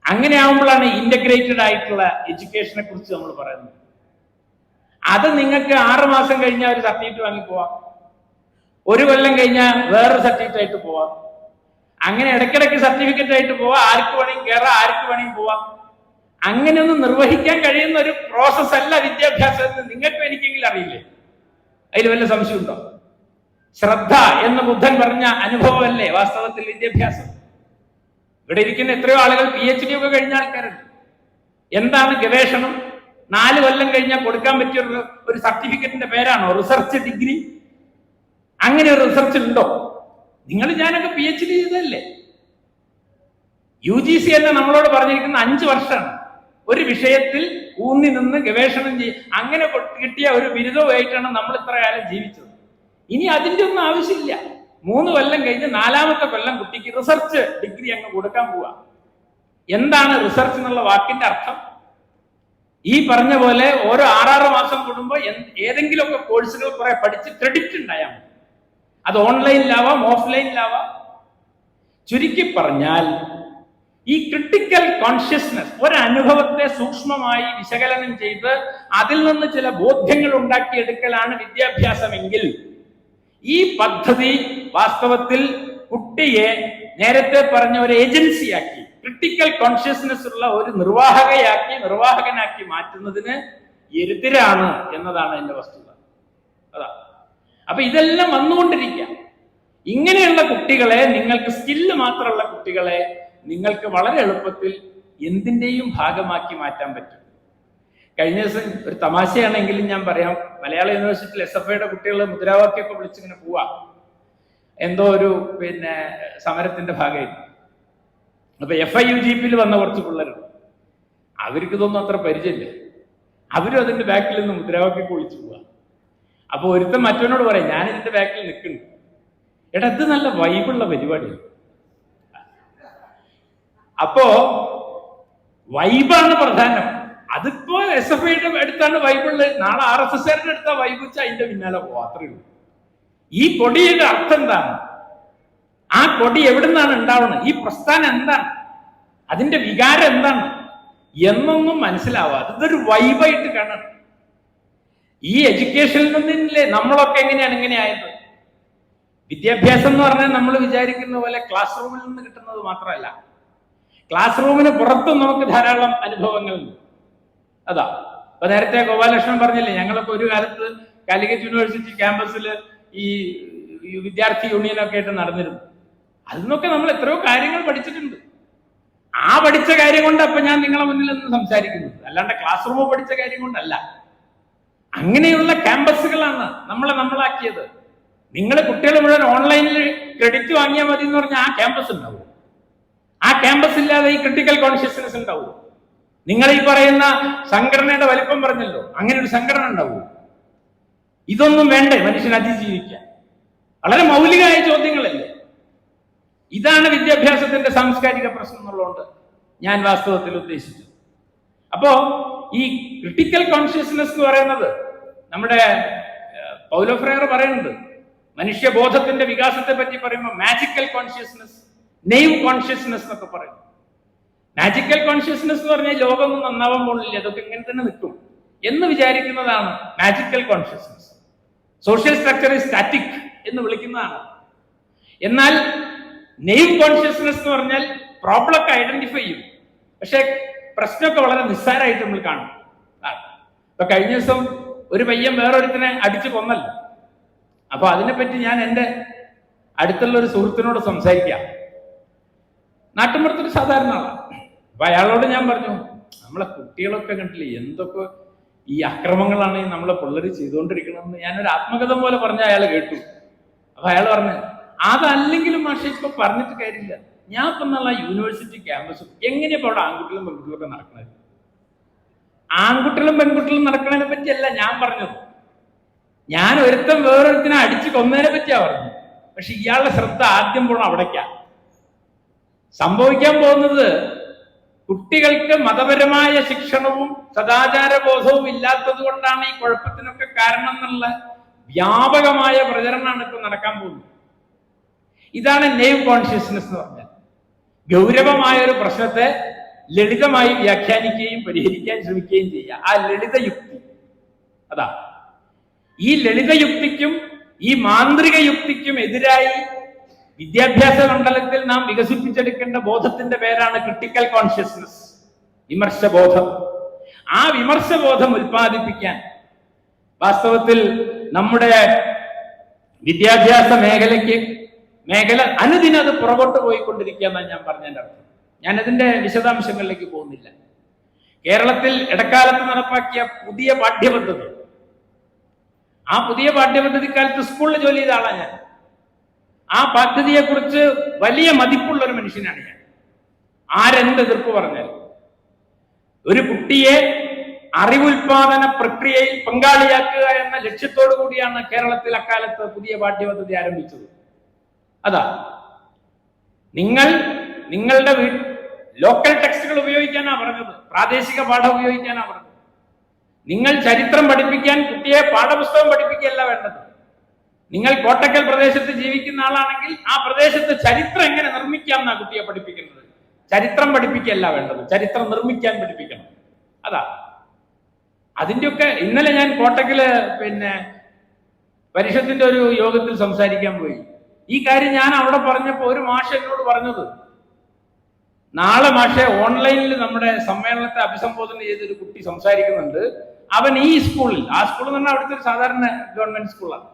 അങ്ങനെ ആവുമ്പോഴാണ് ഇന്റഗ്രേറ്റഡ് ആയിട്ടുള്ള എഡ്യൂക്കേഷനെ കുറിച്ച് നമ്മൾ പറയുന്നത്. അത് നിങ്ങൾക്ക് 6 മാസം കഴിഞ്ഞാൽ ഒരു സർട്ടിഫിക്കറ്റ് വാങ്ങി പോവാം, 1 കൊല്ലം കഴിഞ്ഞാൽ വേറൊരു സർട്ടിഫിക്കറ്റ് ആയിട്ട് പോവാം, അങ്ങനെ ഇടയ്ക്കിടയ്ക്ക് സർട്ടിഫിക്കറ്റ് ആയിട്ട് പോവാം, ആർക്ക് വേണമെങ്കിൽ കയറാം, ആർക്ക് വേണമെങ്കിൽ പോവാം. അങ്ങനെയൊന്നും നിർവഹിക്കാൻ കഴിയുന്ന ഒരു പ്രോസസ് അല്ല വിദ്യാഭ്യാസം എന്ന് നിങ്ങൾക്കും എനിക്കെങ്കിലും അറിയില്ലേ? അതിൽ വല്ല സംശയമുണ്ടോ? ശ്രദ്ധ എന്ന് ബുദ്ധൻ പറഞ്ഞ അനുഭവമല്ലേ വാസ്തവത്തിൽ വിദ്യാഭ്യാസം? ഇവിടെ ഇരിക്കുന്ന എത്രയോ ആളുകൾ PhD ഒക്കെ കഴിഞ്ഞ ആൾക്കാരുണ്ട്. എന്താണ് ഗവേഷണം? 4 കൊല്ലം കഴിഞ്ഞാൽ കൊടുക്കാൻ പറ്റിയ ഒരു സർട്ടിഫിക്കറ്റിന്റെ പേരാണോ റിസർച്ച് ഡിഗ്രി? അങ്ങനെ ഒരു റിസർച്ച് ഉണ്ടോ? ഞാനൊക്കെ PhD ചെയ്തതല്ലേ. UGC തന്നെ നമ്മളോട് പറഞ്ഞിരിക്കുന്ന 5 വർഷമാണ് ഒരു വിഷയത്തിൽ ഊന്നി നിന്ന് ഗവേഷണം അങ്ങനെ കിട്ടിയ ഒരു ബിരുദവുമായിട്ടാണ് നമ്മൾ ഇത്ര കാലം ജീവിച്ചത്. ഇനി അതിന്റെ ഒന്നും ആവശ്യമില്ല. 3 കൊല്ലം കഴിഞ്ഞ് 4ാമത്തെ കൊല്ലം കുട്ടിക്ക് റിസർച്ച് ഡിഗ്രി അങ്ങ് കൊടുക്കാൻ പോവാ. എന്താണ് റിസർച്ച് എന്നുള്ള വാക്കിന്റെ അർത്ഥം? ഈ പറഞ്ഞ പോലെ ഓരോ 6 മാസം കൂടുമ്പോൾ ഏതെങ്കിലുമൊക്കെ കോഴ്സുകൾ കുറെ പഠിച്ച് ക്രെഡിറ്റ് ഉണ്ടായാൽ മതി. അത് ഓൺലൈനിലാവാം, ഓഫ്ലൈനിലാവാം. ചുരുക്കി പറഞ്ഞാൽ ഈ ക്രിട്ടിക്കൽ കോൺഷ്യസ്നസ്, ഒരനുഭവത്തെ സൂക്ഷ്മമായി വിശകലനം ചെയ്ത് അതിൽ നിന്ന് ചില ബോധ്യങ്ങൾ ഉണ്ടാക്കിയെടുക്കലാണ് വിദ്യാഭ്യാസമെങ്കിൽ ഈ പദ്ധതി വാസ്തവത്തിൽ കുട്ടിയെ നേരത്തെ പറഞ്ഞ ഒരു ഏജൻസിയാക്കി, ക്രിട്ടിക്കൽ കോൺഷ്യസ്നസ് ഉള്ള ഒരു നിർവാഹകനാക്കി മാറ്റുന്നതിന് എതിരാണ് എന്നതാണ് എന്റെ വസ്തുത. അപ്പൊ ഇതെല്ലാം വന്നുകൊണ്ടിരിക്കുക. ഇങ്ങനെയുള്ള കുട്ടികളെ, നിങ്ങൾക്ക് സ്കില്ല് മാത്രമുള്ള കുട്ടികളെ നിങ്ങൾക്ക് വളരെ എളുപ്പത്തിൽ എന്തിൻ്റെയും ഭാഗമാക്കി മാറ്റാൻ പറ്റും. കഴിഞ്ഞ ദിവസം ഒരു തമാശയാണെങ്കിലും ഞാൻ പറയാം, മലയാള യൂണിവേഴ്സിറ്റിയിൽ SFIയുടെ കുട്ടികൾ മുദ്രാവാക്യമൊക്കെ വിളിച്ചിങ്ങനെ പോവാ, എന്തോ ഒരു സമരത്തിന്റെ ഭാഗമായിട്ട്. അപ്പൊ FIUGPയിൽ വന്ന കുറച്ച് പിള്ളേരുണ്ട്, അവർക്ക് ഇതൊന്നും അത്ര പരിചയമില്ല. അവരും അതിന്റെ ബാക്കിൽ നിന്ന് മുദ്രാവാക്യമൊക്കെ വിളിച്ചു പോവാ. അപ്പൊ ഒരുത്തൻ മറ്റവനോട് പറയാം, ഞാൻ ഇതിന്റെ ബാക്കിൽ നിൽക്കുന്നു. എടാ, ഇത് നല്ല വൈബുള്ള പരിപാടിയാണ്. അപ്പോ വൈബാണ് പ്രധാനം. അതിപ്പോ SFIയുടെ അടുത്താണ് വൈബുള്ളത്, നാളെ RSSകാരുടെ അടുത്താ വൈബ് വെച്ചാൽ അതിന്റെ പിന്നാലെ പോവാ, അത്രയേ ഉള്ളൂ. ഈ കൊടിയുടെ അർത്ഥം എന്താണ്? ആ കൊടി എവിടുന്നാണ് ഉണ്ടാവുന്നത്? ഈ പ്രസ്ഥാനം എന്താണ്? അതിന്റെ വികാരം എന്താണ് എന്നൊന്നും മനസ്സിലാവാതെ ഇതൊരു വൈബായിട്ട് കാണണം. ഈ എഡ്യൂക്കേഷനിൽ നിന്നില്ലേ നമ്മളൊക്കെ ഇങ്ങനെ ആയത്? വിദ്യാഭ്യാസം എന്ന് പറഞ്ഞാൽ നമ്മൾ വിചാരിക്കുന്ന പോലെ ക്ലാസ് റൂമിൽ നിന്ന് കിട്ടുന്നത് മാത്രമല്ല, ക്ലാസ് റൂമിന് പുറത്തും നമുക്ക് ധാരാളം അനുഭവങ്ങളുണ്ട്. അപ്പൊ നേരത്തെ ഗോപാലകൃഷ്ണൻ പറഞ്ഞില്ലേ, ഞങ്ങളൊക്കെ ഒരു കാലത്ത് കാലിക്കറ്റ് യൂണിവേഴ്സിറ്റി ക്യാമ്പസിൽ ഈ വിദ്യാർത്ഥി യൂണിയനൊക്കെ ആയിട്ട് നടന്നിരുന്നു. അതിൽ നിന്നൊക്കെ നമ്മൾ എത്രയോ കാര്യങ്ങൾ പഠിച്ചിട്ടുണ്ട്. ആ പഠിച്ച കാര്യം കൊണ്ട് അപ്പൊ ഞാൻ നിങ്ങളെ മുന്നിൽ നിന്ന് സംസാരിക്കുന്നത്, അല്ലാണ്ട് ക്ലാസ് റൂം പഠിച്ച കാര്യം കൊണ്ടല്ല. അങ്ങനെയുള്ള ക്യാമ്പസുകളാണ് നമ്മളാക്കിയത്. നിങ്ങൾ കുട്ടികൾ മുഴുവൻ ഓൺലൈനിൽ ക്രെഡിറ്റ് വാങ്ങിയാൽ മതി എന്ന് പറഞ്ഞാൽ ആ ക്യാമ്പസ് ഉണ്ടാവും. ആ ക്യാമ്പസ് ഇല്ലാതെ ഈ ക്രിട്ടിക്കൽ കോൺഷ്യസ്നസ് ഉണ്ടാവും. നിങ്ങൾ ഈ പറയുന്ന സംഘടനയുടെ വലിപ്പം പറഞ്ഞല്ലോ, അങ്ങനെ ഒരു സംഘടന ഉണ്ടാവും. ഇതൊന്നും വേണ്ടേ മനുഷ്യൻ അതിജീവിക്കാൻ? വളരെ മൗലികമായ ചോദ്യങ്ങളല്ലേ? ഇതാണ് വിദ്യാഭ്യാസത്തിന്റെ സാംസ്കാരിക പ്രശ്നം എന്നുള്ളതുകൊണ്ട് ഞാൻ വാസ്തവത്തിൽ ഉദ്ദേശിച്ചത്. അപ്പോ ഈ ക്രിട്ടിക്കൽ കോൺഷ്യസ്നസ് എന്ന് പറയുന്നത് നമ്മുടെ പൗലോ ഫ്രയർ പറയുന്നുണ്ട്, മനുഷ്യബോധത്തിന്റെ വികാസത്തെ പറ്റി പറയുമ്പോൾ മാജിക്കൽ കോൺഷ്യസ്നസ്, നെയ്വ് കോൺഷ്യസ്നസ് എന്നൊക്കെ പറയും. മാജിക്കൽ കോൺഷ്യസ്നസ് എന്ന് പറഞ്ഞാൽ ലോകമൊന്നും നന്നാവാൻ പോണില്ല, അതൊക്കെ ഇങ്ങനെ തന്നെ നിൽക്കും എന്ന് വിചാരിക്കുന്നതാണ് magical consciousness. Social structure is static എന്ന് വിളിക്കുന്നതാണ്. എന്നാൽ നെയ്വ് കോൺഷ്യസ്നസ് എന്ന് പറഞ്ഞാൽ പ്രോബ്ലം ഒക്കെ ഐഡന്റിഫൈ ചെയ്യും, പക്ഷെ പ്രശ്നമൊക്കെ വളരെ നിസ്സാരമായിട്ട് നമ്മൾ കാണും. ഇപ്പൊ കഴിഞ്ഞ ദിവസം ഒരു പയ്യൻ വേറൊരുത്തിനെ അടിച്ചു കൊന്നല്ലോ. അപ്പൊ അതിനെപ്പറ്റി ഞാൻ എൻ്റെ അടുത്തുള്ള ഒരു സുഹൃത്തിനോട് സംസാരിക്കാം. നാട്ടുമ്പുറത്തൊരു സാധാരണ ആളാണ്. അപ്പൊ അയാളോട് ഞാൻ പറഞ്ഞു, നമ്മളെ കുട്ടികളൊക്കെ കണ്ടില്ലേ എന്തൊക്കെ ഈ അക്രമങ്ങളാണ് നമ്മളെ പിള്ളേർ ചെയ്തുകൊണ്ടിരിക്കണമെന്ന് ഞാനൊരു ആത്മകഥ പോലെ പറഞ്ഞ അയാൾ കേട്ടു. അപ്പൊ അയാൾ പറഞ്ഞു, അതല്ലെങ്കിലും മാഷെ ഇപ്പൊ പറഞ്ഞിട്ട് കാര്യമില്ല, ഞാൻ ഇപ്പൊ എന്നുള്ള യൂണിവേഴ്സിറ്റി ക്യാമ്പസ് എങ്ങനെയാ ഇപ്പൊ അവിടെ ആൺകുട്ടികളും പെൺകുട്ടികളൊക്കെ നടക്കണത്? ആൺകുട്ടികളും പെൺകുട്ടികളും നടക്കണതിനെ പറ്റിയല്ല ഞാൻ പറഞ്ഞത്, ഞാൻ ഒരുത്തം വേറൊരുത്തിനെ അടിച്ചു കൊന്നതിനെ പറ്റിയാ പറഞ്ഞത്. പക്ഷെ ഇയാളുടെ ശ്രദ്ധ ആദ്യം പോകണം അവിടേക്കാ. സംഭവിക്കാൻ പോകുന്നത് കുട്ടികൾക്ക് മതപരമായ ശിക്ഷണവും സദാചാര ബോധവും ഇല്ലാത്തത് കൊണ്ടാണ് ഈ കുഴപ്പത്തിനൊക്കെ കാരണം എന്നുള്ള വ്യാപകമായ പ്രചരണമാണ് ഇപ്പൊ നടക്കാൻ പോകുന്നത്. ഇതാണ് നെയ്വ് കോൺഷ്യസ്നസ് എന്ന് പറഞ്ഞാൽ. ഗൗരവമായ ഒരു പ്രശ്നത്തെ ലളിതമായി വ്യാഖ്യാനിക്കുകയും പരിഹരിക്കാൻ ശ്രമിക്കുകയും ചെയ്യുക, ആ ലളിത യുക്തി. അതാ ഈ ലളിത യുക്തിക്കും ഈ മാന്ത്രിക യുക്തിക്കും എതിരായി വിദ്യാഭ്യാസ മണ്ഡലത്തിൽ നാം വികസിപ്പിച്ചെടുക്കേണ്ട ബോധത്തിന്റെ പേരാണ് ക്രിട്ടിക്കൽ കോൺഷ്യസ്നസ്, വിമർശബോധം. ആ വിമർശബോധം ഉൽപ്പാദിപ്പിക്കാൻ വാസ്തവത്തിൽ നമ്മുടെ വിദ്യാഭ്യാസ മേഖല അനുദിനം അത് പുറകോട്ട് പോയിക്കൊണ്ടിരിക്കുക എന്നാണ് ഞാൻ പറഞ്ഞതിൻ്റെ അർത്ഥം. ഞാനതിന്റെ വിശദാംശങ്ങളിലേക്ക് പോകുന്നില്ല. കേരളത്തിൽ ഇടക്കാലത്ത് നടപ്പാക്കിയ പുതിയ പാഠ്യപദ്ധതി, ആ പുതിയ പാഠ്യപദ്ധതി കാലത്ത് സ്കൂളിൽ ജോലി ചെയ്ത ആളാണ് ഞാൻ. ആ പദ്ധതിയെക്കുറിച്ച് വലിയ മതിപ്പുള്ള ഒരു മനുഷ്യനാണ് ഞാൻ. ആരെന്ത് എതിർപ്പ് പറഞ്ഞാൽ ഒരു കുട്ടിയെ അറിവുൽപാദന പ്രക്രിയയിൽ പങ്കാളിയാക്കുക എന്ന ലക്ഷ്യത്തോടു കൂടിയാണ് കേരളത്തിൽ അക്കാലത്ത് പുതിയ പാഠ്യപദ്ധതി ആരംഭിച്ചത്. അതാ നിങ്ങളുടെ ലോക്കൽ ടെക്സ്റ്റുകൾ ഉപയോഗിക്കാനാ പറഞ്ഞത്, പ്രാദേശിക പാഠം ഉപയോഗിക്കാനാ പറഞ്ഞത്. നിങ്ങൾ ചരിത്രം പഠിപ്പിക്കാൻ കുട്ടിയെ പാഠപുസ്തകം പഠിപ്പിക്കുകയല്ല വേണ്ടത്. നിങ്ങൾ കോട്ടക്കൽ പ്രദേശത്ത് ജീവിക്കുന്ന ആളാണെങ്കിൽ ആ പ്രദേശത്ത് ചരിത്രം എങ്ങനെ നിർമ്മിക്കാം എന്നാ കുട്ടിയെ പഠിപ്പിക്കുന്നത്. ചരിത്രം പഠിപ്പിക്കുകയല്ല വേണ്ടത്, ചരിത്രം നിർമ്മിക്കാൻ പഠിപ്പിക്കണം. അതാ അതിൻ്റെയൊക്കെ ഇന്നലെ ഞാൻ കോട്ടക്കല് പരിഷത്തിന്റെ ഒരു യോഗത്തിൽ സംസാരിക്കാൻ പോയി. ഈ കാര്യം ഞാൻ അവിടെ പറഞ്ഞപ്പോ ഒരു മാഷ് എന്നോട് പറഞ്ഞത്, നാളെ മാഷെ ഓൺലൈനിൽ നമ്മുടെ സമ്മേളനത്തെ അഭിസംബോധന ചെയ്തൊരു കുട്ടി സംസാരിക്കുന്നുണ്ട്. അവൻ ഈ സ്കൂളിൽ, ആ സ്കൂൾ എന്ന് പറഞ്ഞാൽ അവിടുത്തെ ഒരു സാധാരണ ഗവൺമെന്റ് സ്കൂളാണ്,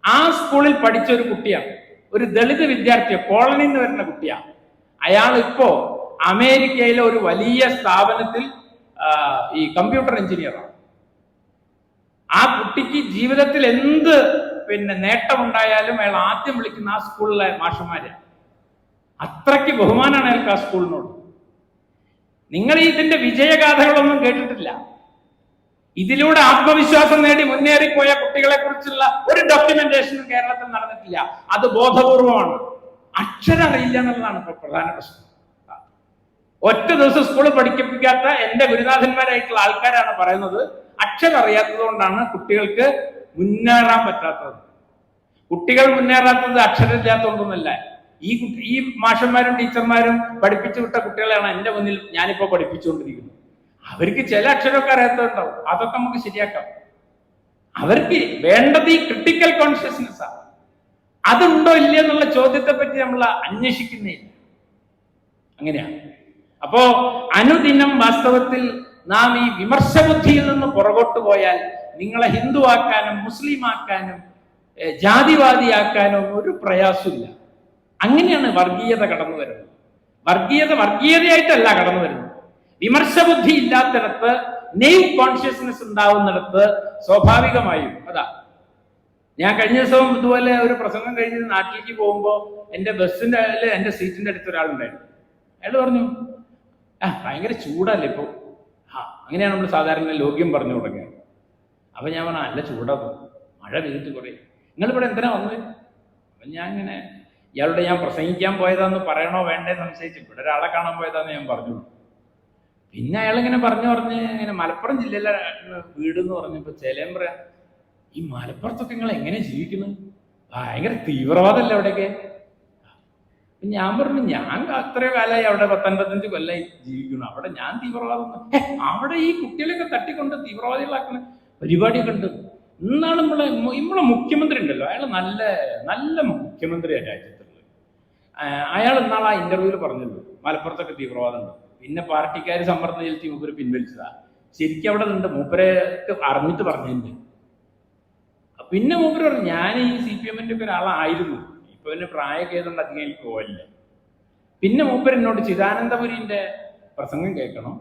ആ സ്കൂളിൽ പഠിച്ച ഒരു കുട്ടിയാണ്, ഒരു ദളിത് വിദ്യാർത്ഥിയെ, കോളനിയിൽ നിന്ന് വരുന്ന കുട്ടിയാണ്. അയാൾ ഇപ്പോ അമേരിക്കയിലെ ഒരു വലിയ സ്ഥാപനത്തിൽ ഈ കമ്പ്യൂട്ടർ എഞ്ചിനീയറാണ്. ആ കുട്ടിക്ക് ജീവിതത്തിൽ എന്ത് നേട്ടമുണ്ടായാലും അയാൾ ആദ്യം വിളിക്കുന്ന ആ സ്കൂളിലെ മാഷന്മാരെ. അത്രയ്ക്ക് ബഹുമാനാണ് അയാൾക്ക് ആ സ്കൂളിനോട്. നിങ്ങൾ ഇതിന്റെ വിജയഗാഥകളൊന്നും കേട്ടിട്ടില്ല. ഇതിലൂടെ ആത്മവിശ്വാസം നേടി മുന്നേറിപ്പോയ കുട്ടികളെ കുറിച്ചുള്ള ഒരു ഡോക്യുമെന്റേഷനും കേരളത്തിൽ നടന്നിട്ടില്ല. അത് ബോധപൂർവമാണ്. അക്ഷരം അറിയില്ല എന്നുള്ളതാണ് ഇപ്പൊ പ്രധാന പ്രശ്നം. ഒറ്റ ദിവസം സ്കൂളിൽ പഠിപ്പിക്കാത്ത എന്റെ ഗുരുനാഥന്മാരായിട്ടുള്ള ആൾക്കാരാണ് പറയുന്നത്, അക്ഷരം അറിയാത്തത് കൊണ്ടാണ് കുട്ടികൾക്ക് മുന്നേറാൻ പറ്റാത്തത്. കുട്ടികൾ മുന്നേറാത്തത് അക്ഷരമില്ലാത്തതുകൊണ്ടൊന്നുമല്ല. ഈ മാഷന്മാരും ടീച്ചർമാരും പഠിപ്പിച്ചു വിട്ട കുട്ടികളെയാണ് എന്റെ മുന്നിൽ ഞാനിപ്പോ പഠിപ്പിച്ചുകൊണ്ടിരിക്കുന്നത്. അവർക്ക് ചില അക്ഷരമൊക്കെ അറിയാത്തതുണ്ടാവും, അതൊക്കെ നമുക്ക് ശരിയാക്കാം. അവർക്ക് വേണ്ടത് ഈ ക്രിട്ടിക്കൽ കോൺഷ്യസ്നെസ് ആണ്. അതുണ്ടോ ഇല്ല എന്നുള്ള ചോദ്യത്തെ പറ്റി നമ്മൾ അന്വേഷിക്കുന്നേ ഇല്ല. അങ്ങനെയാണ്. അപ്പോ അനുദിനം വാസ്തവത്തിൽ നാം ഈ വിമർശബുദ്ധിയിൽ നിന്ന് പുറകോട്ട് പോയാൽ നിങ്ങളെ ഹിന്ദു ആക്കാനും മുസ്ലിം ആക്കാനും ജാതിവാദിയാക്കാനും ഒരു പ്രയാസമില്ല. അങ്ങനെയാണ് വർഗീയത കടന്നു വരുന്നത്. വർഗീയതയായിട്ടല്ല കടന്നു വരുന്നത്. വിമർശബുദ്ധി ഇല്ലാത്തിടത്ത്, നെയ്വ് കോൺഷ്യസ്നെസ് ഉണ്ടാവുന്നിടത്ത് സ്വാഭാവികമായും അതാ. ഞാൻ കഴിഞ്ഞ ദിവസവും ഇതുപോലെ ഒരു പ്രസംഗം കഴിഞ്ഞ് നാട്ടിലേക്ക് പോകുമ്പോൾ എൻ്റെ ബസ്സിന്റെ എൻ്റെ സീറ്റിന്റെ അടുത്ത് ഒരാളുണ്ടായിരുന്നു. അയാൾ പറഞ്ഞു, ഭയങ്കര ചൂടല്ലേ ഇപ്പോൾ. അങ്ങനെയാണ് നമ്മൾ സാധാരണ ലോക്യം പറഞ്ഞു തുടങ്ങിയത്. അപ്പൊ ഞാൻ പറഞ്ഞു, നല്ല ചൂടാണ്, മഴ പെയ്തിട്ട് കുറേ. നിങ്ങളിവിടെ എന്തിനാ വന്നത്? അപ്പം ഞാൻ ഇങ്ങനെ ഇയാളുടെ ഞാൻ പ്രസംഗിക്കാൻ പോയതാന്ന് പറയണോ വേണ്ടേ സംശയിച്ചു. ഇവിടെ ഒരാളെ കാണാൻ പോയതാന്ന് ഞാൻ പറഞ്ഞു. പിന്നെ അയാളിങ്ങനെ പറഞ്ഞ് ഇങ്ങനെ മലപ്പുറം ജില്ലയിലെ വീട് എന്ന് പറഞ്ഞപ്പോൾ ചേലേം പറയാം, ഈ മലപ്പുറത്തൊക്കെ നിങ്ങൾ എങ്ങനെ ജീവിക്കുന്നത്? ഭയങ്കര തീവ്രവാദമല്ല അവിടെയൊക്കെ. ഞാൻ പറഞ്ഞു, ഞാൻ അത്രയോ കാലമായി അവിടെ 10-15 കൊല്ലമായി ജീവിക്കുന്നു, അവിടെ ഞാൻ തീവ്രവാദം അവിടെ ഈ കുട്ടികളെയൊക്കെ തട്ടിക്കൊണ്ട് തീവ്രവാദികളാക്കുന്ന പരിപാടിയൊക്കെ ഉണ്ട്. ഇന്നാണ് നമ്മളെ മുഖ്യമന്ത്രി ഉണ്ടല്ലോ, അയാൾ നല്ല നല്ല മുഖ്യമന്ത്രിയാണ് രാജ്യത്തുള്ളത്. അയാൾ ഇന്നാൾ ആ ഇന്റർവ്യൂവിൽ പറഞ്ഞല്ലോ മലപ്പുറത്തൊക്കെ തീവ്രവാദം ഉണ്ട്. പിന്നെ പാർട്ടിക്കാർ സമ്മർദ്ദം ചെലുത്തി മൂപ്പര് പിൻവലിച്ചതാ. ശരിക്കും അവിടെ ഉണ്ട്, മൂപ്പരൊക്കെ അറിഞ്ഞിട്ട് പറഞ്ഞിട്ടുണ്ട്. പിന്നെ മൂപ്പര് പറഞ്ഞു, ഞാൻ ഈ CPM-ന്റെ ഒക്കെ ഒരാളായിരുന്നു, ഇപ്പൊ പിന്നെ പ്രായമൊക്കെ ഏതുകൊണ്ട് അധികം എനിക്ക് പോകില്ല. പിന്നെ മൂപ്പര് എന്നോട് ചിദാനന്ദപുരിന്റെ പ്രസംഗം കേൾക്കണം,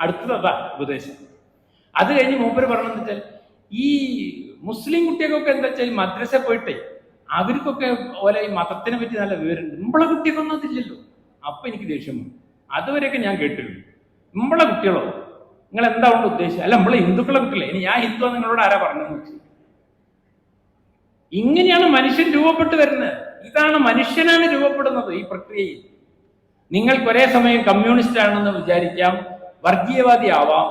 അടുത്തതാ ഉപദേശം. അത് കഴിഞ്ഞ് മൂപ്പര് പറഞ്ഞെന്ന് വെച്ചാൽ, ഈ മുസ്ലിം കുട്ടികൾക്കൊക്കെ എന്താ വെച്ചാൽ മദ്രസ പോയിട്ടേ അവർക്കൊക്കെ ഓലെ ഈ മതത്തിനെ പറ്റി നല്ല വിവരമുണ്ട്, നമ്മളെ കുട്ടികൾക്കൊന്നും അതില്ലല്ലോ. അപ്പൊ എനിക്ക് ദേഷ്യം വന്നു. അതുവരെയൊക്കെ ഞാൻ കേട്ടിരുന്നു, നമ്മളെ കുട്ടികളോ, നിങ്ങൾ എന്താ കൊണ്ട് ഉദ്ദേശിച്ചത്? അല്ല, നമ്മളെ ഹിന്ദുക്കളെ കുട്ടികളെ. ഇനി ഞാൻ ഹിന്ദു നിങ്ങളോട് ആരാ പറഞ്ഞതെന്ന് വെച്ചു. ഇങ്ങനെയാണ് മനുഷ്യൻ രൂപപ്പെട്ടു വരുന്നത്. ഇതാണ് മനുഷ്യനാണ് രൂപപ്പെടുന്നത് ഈ പ്രക്രിയയിൽ. നിങ്ങൾക്ക് ഒരേ സമയം കമ്മ്യൂണിസ്റ്റ് ആണെന്ന് വിചാരിക്കാം, വർഗീയവാദി ആവാം.